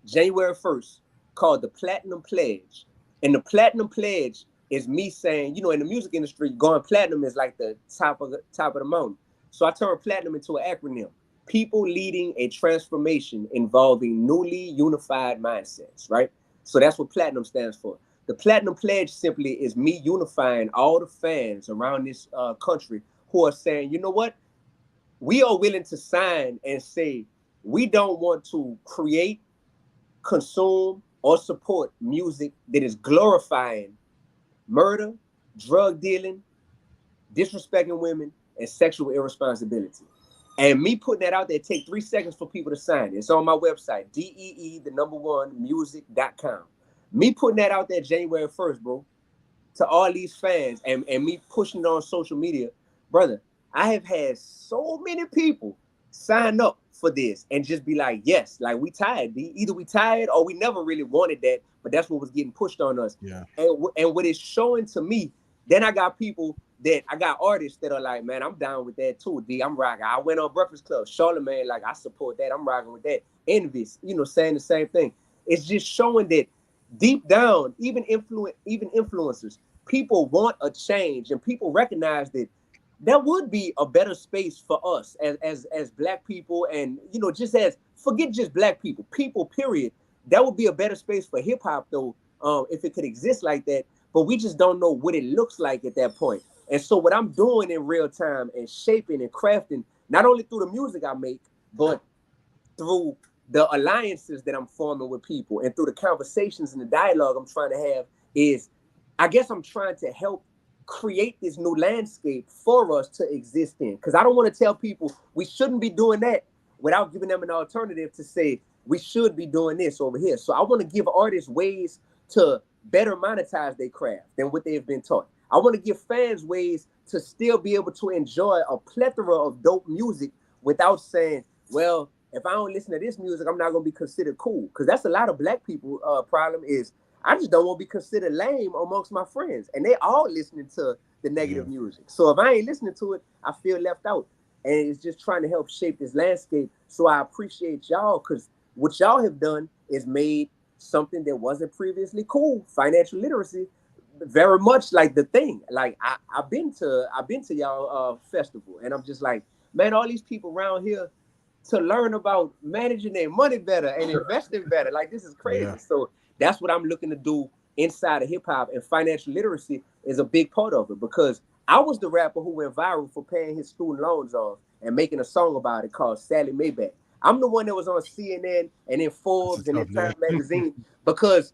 January 1st called the Platinum Pledge. And the Platinum Pledge is me saying, you know, in the music industry, going platinum is like the top of the mountain. So I turned platinum into an acronym: people leading a transformation involving newly unified mindsets, right? So that's what platinum stands for. The Platinum Pledge simply is me unifying all the fans around this country who are saying, you know what? We are willing to sign and say, we don't want to create, consume, or support music that is glorifying murder, drug dealing, disrespecting women, and sexual irresponsibility. And me putting that out there, take 3 seconds for people to sign. It's on my website, DEE1music.com. Me putting that out there January 1st, bro, to all these fans, and me pushing it on social media, brother, I have had so many people sign up for this and just be like, yes, like we tired. Either we tired or we never really wanted that, but that's what was getting pushed on us. Yeah. And what it's showing to me, then I got artists that are like, man, I'm down with that too. I'm rocking. I went on Breakfast Club. Charlamagne, like, I support that. I'm rocking with that. Envious, you know, saying the same thing. It's just showing that deep down, even influencers, people want a change, and people recognize that there would be a better space for us as black people, and, you know, just forget just black people, period. That would be a better space for hip hop, though, if it could exist like that. But we just don't know what it looks like at that point. And so what I'm doing in real time and shaping and crafting, not only through the music I make, but through the alliances that I'm forming with people and through the conversations and the dialogue I'm trying to have, is I guess I'm trying to help create this new landscape for us to exist in. Because I don't want to tell people we shouldn't be doing that without giving them an alternative to say we should be doing this over here. So I want to give artists ways to better monetize their craft than what they've been taught. I want to give fans ways to still be able to enjoy a plethora of dope music without saying, well, if I don't listen to this music, I'm not going to be considered cool. Because that's a lot of black people problem is I just don't want to be considered lame amongst my friends. And they all listening to the negative music. So if I ain't listening to it, I feel left out. And it's just trying to help shape this landscape. So I appreciate y'all because what y'all have done is made something that wasn't previously cool, financial literacy, very much like the thing. Like I've been to y'all festival, and I'm just like, man, all these people around here to learn about managing their money better and investing better. Like this is crazy. Yeah. So that's what I'm looking to do inside of hip hop, and financial literacy is a big part of it because I was the rapper who went viral for paying his student loans off and making a song about it called Sally Maybach. I'm the one that was on CNN and in Forbes and in Time magazine because,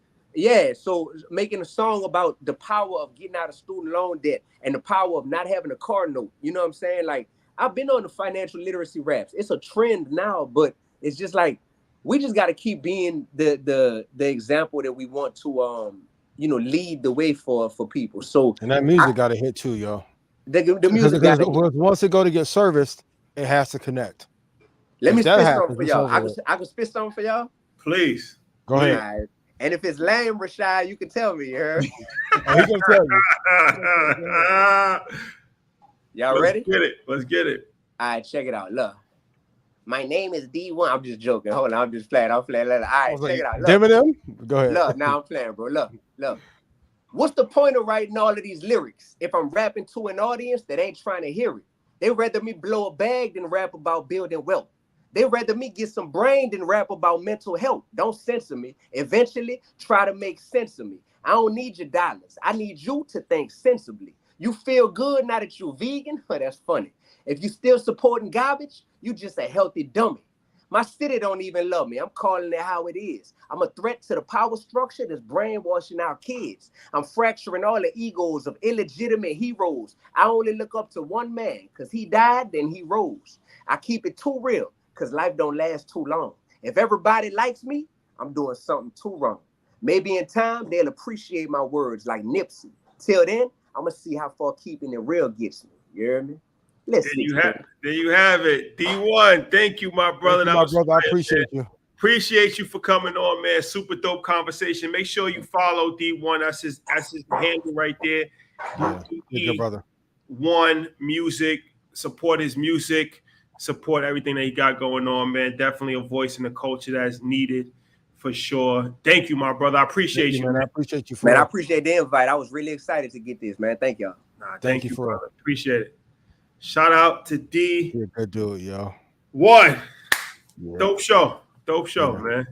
so making a song about the power of getting out of student loan debt and the power of not having a car note. You know what I'm saying? Like, I've been on the financial literacy raps. It's a trend now, but it's just like, we just got to keep being the example that we want to, lead the way for people. So, and that music got to hit too, yo. The music got to hit. Once it go to get serviced, it has to connect. Let me spit something for y'all. I can spit something for y'all? Please. Go ahead. Right. And if it's lame, Rashad, you can tell me, you heard? He can tell you. Y'all ready? Let's get it. All right, check it out. Look. My name is D1. I'm just joking. Hold on. I'm just playing. All right, check it out. Look. Go ahead. Look, now I'm playing, bro. Look. What's the point of writing all of these lyrics if I'm rapping to an audience that ain't trying to hear it? They rather me blow a bag than rap about building wealth. They rather me get some brain than rap about mental health. Don't censor me. Eventually, try to make sense of me. I don't need your dollars. I need you to think sensibly. You feel good now that you're vegan? That's funny. If you still supporting garbage, you just a healthy dummy. My city don't even love me. I'm calling it how it is. I'm a threat to the power structure that's brainwashing our kids. I'm fracturing all the egos of illegitimate heroes. I only look up to one man because he died, then he rose. I keep it too real because life don't last too long. If everybody likes me, I'm doing something too wrong. Maybe in time, they'll appreciate my words like Nipsey. Till then, I'm going to see how far keeping it real gets me. You hear me? There you have it. D1, thank you, my brother. Thank you, my brother. I appreciate you. Appreciate you for coming on, man. Super dope conversation. Make sure you follow D1. That's his handle right there. Yeah, good brother. One Music. Support his music. Support everything that he got going on, man. Definitely a voice in the culture that's needed for sure. Thank you, my brother. I appreciate you, man. I appreciate you. Man, I appreciate the invite. I was really excited to get this, man. Thank y'all. Thank you, brother. Appreciate it. Shout out to D. You're a good dude, yo. One. Yeah. Dope show, man.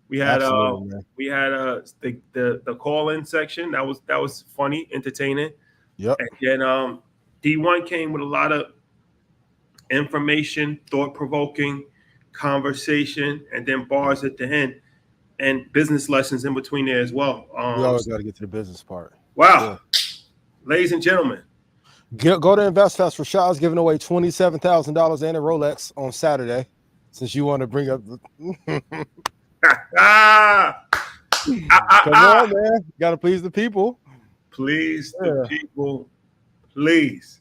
We had man. We had the call-in section. That was funny, entertaining. Yep. And then D1 came with a lot of information, thought-provoking conversation, and then bars at the end, and business lessons in between there as well. We always got to get to the business part. Wow. Yeah. Ladies and gentlemen. Go to InvestFest. Rashad's giving away $27,000 and a Rolex on Saturday. Since you want to bring up come on, man. Got to please the people. Please the people. Please.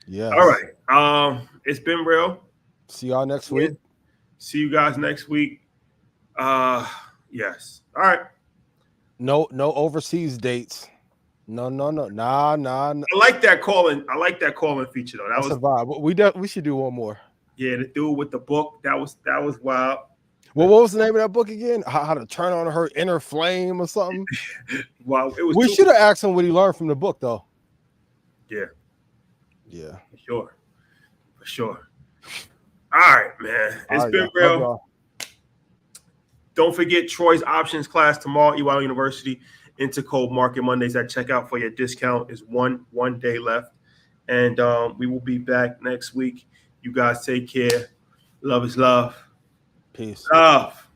Yeah. All right. It's been real. See y'all next week. See you guys next week. Yes. All right. No overseas dates. No. Nah. I like that calling. I like that calling feature though. That was a vibe. We should do one more. Yeah, the dude with the book. That was wild. Well, what was the name of that book again? How to turn on her inner flame or something? Wow, it was. We should have asked him what he learned from the book though. Yeah. For sure. All right, man. It's been real. Don't forget Troy's options class tomorrow, EY University. Intercode Market Mondays at checkout for your discount is one day left. And we will be back next week. You guys take care. Love is love. Peace. Love.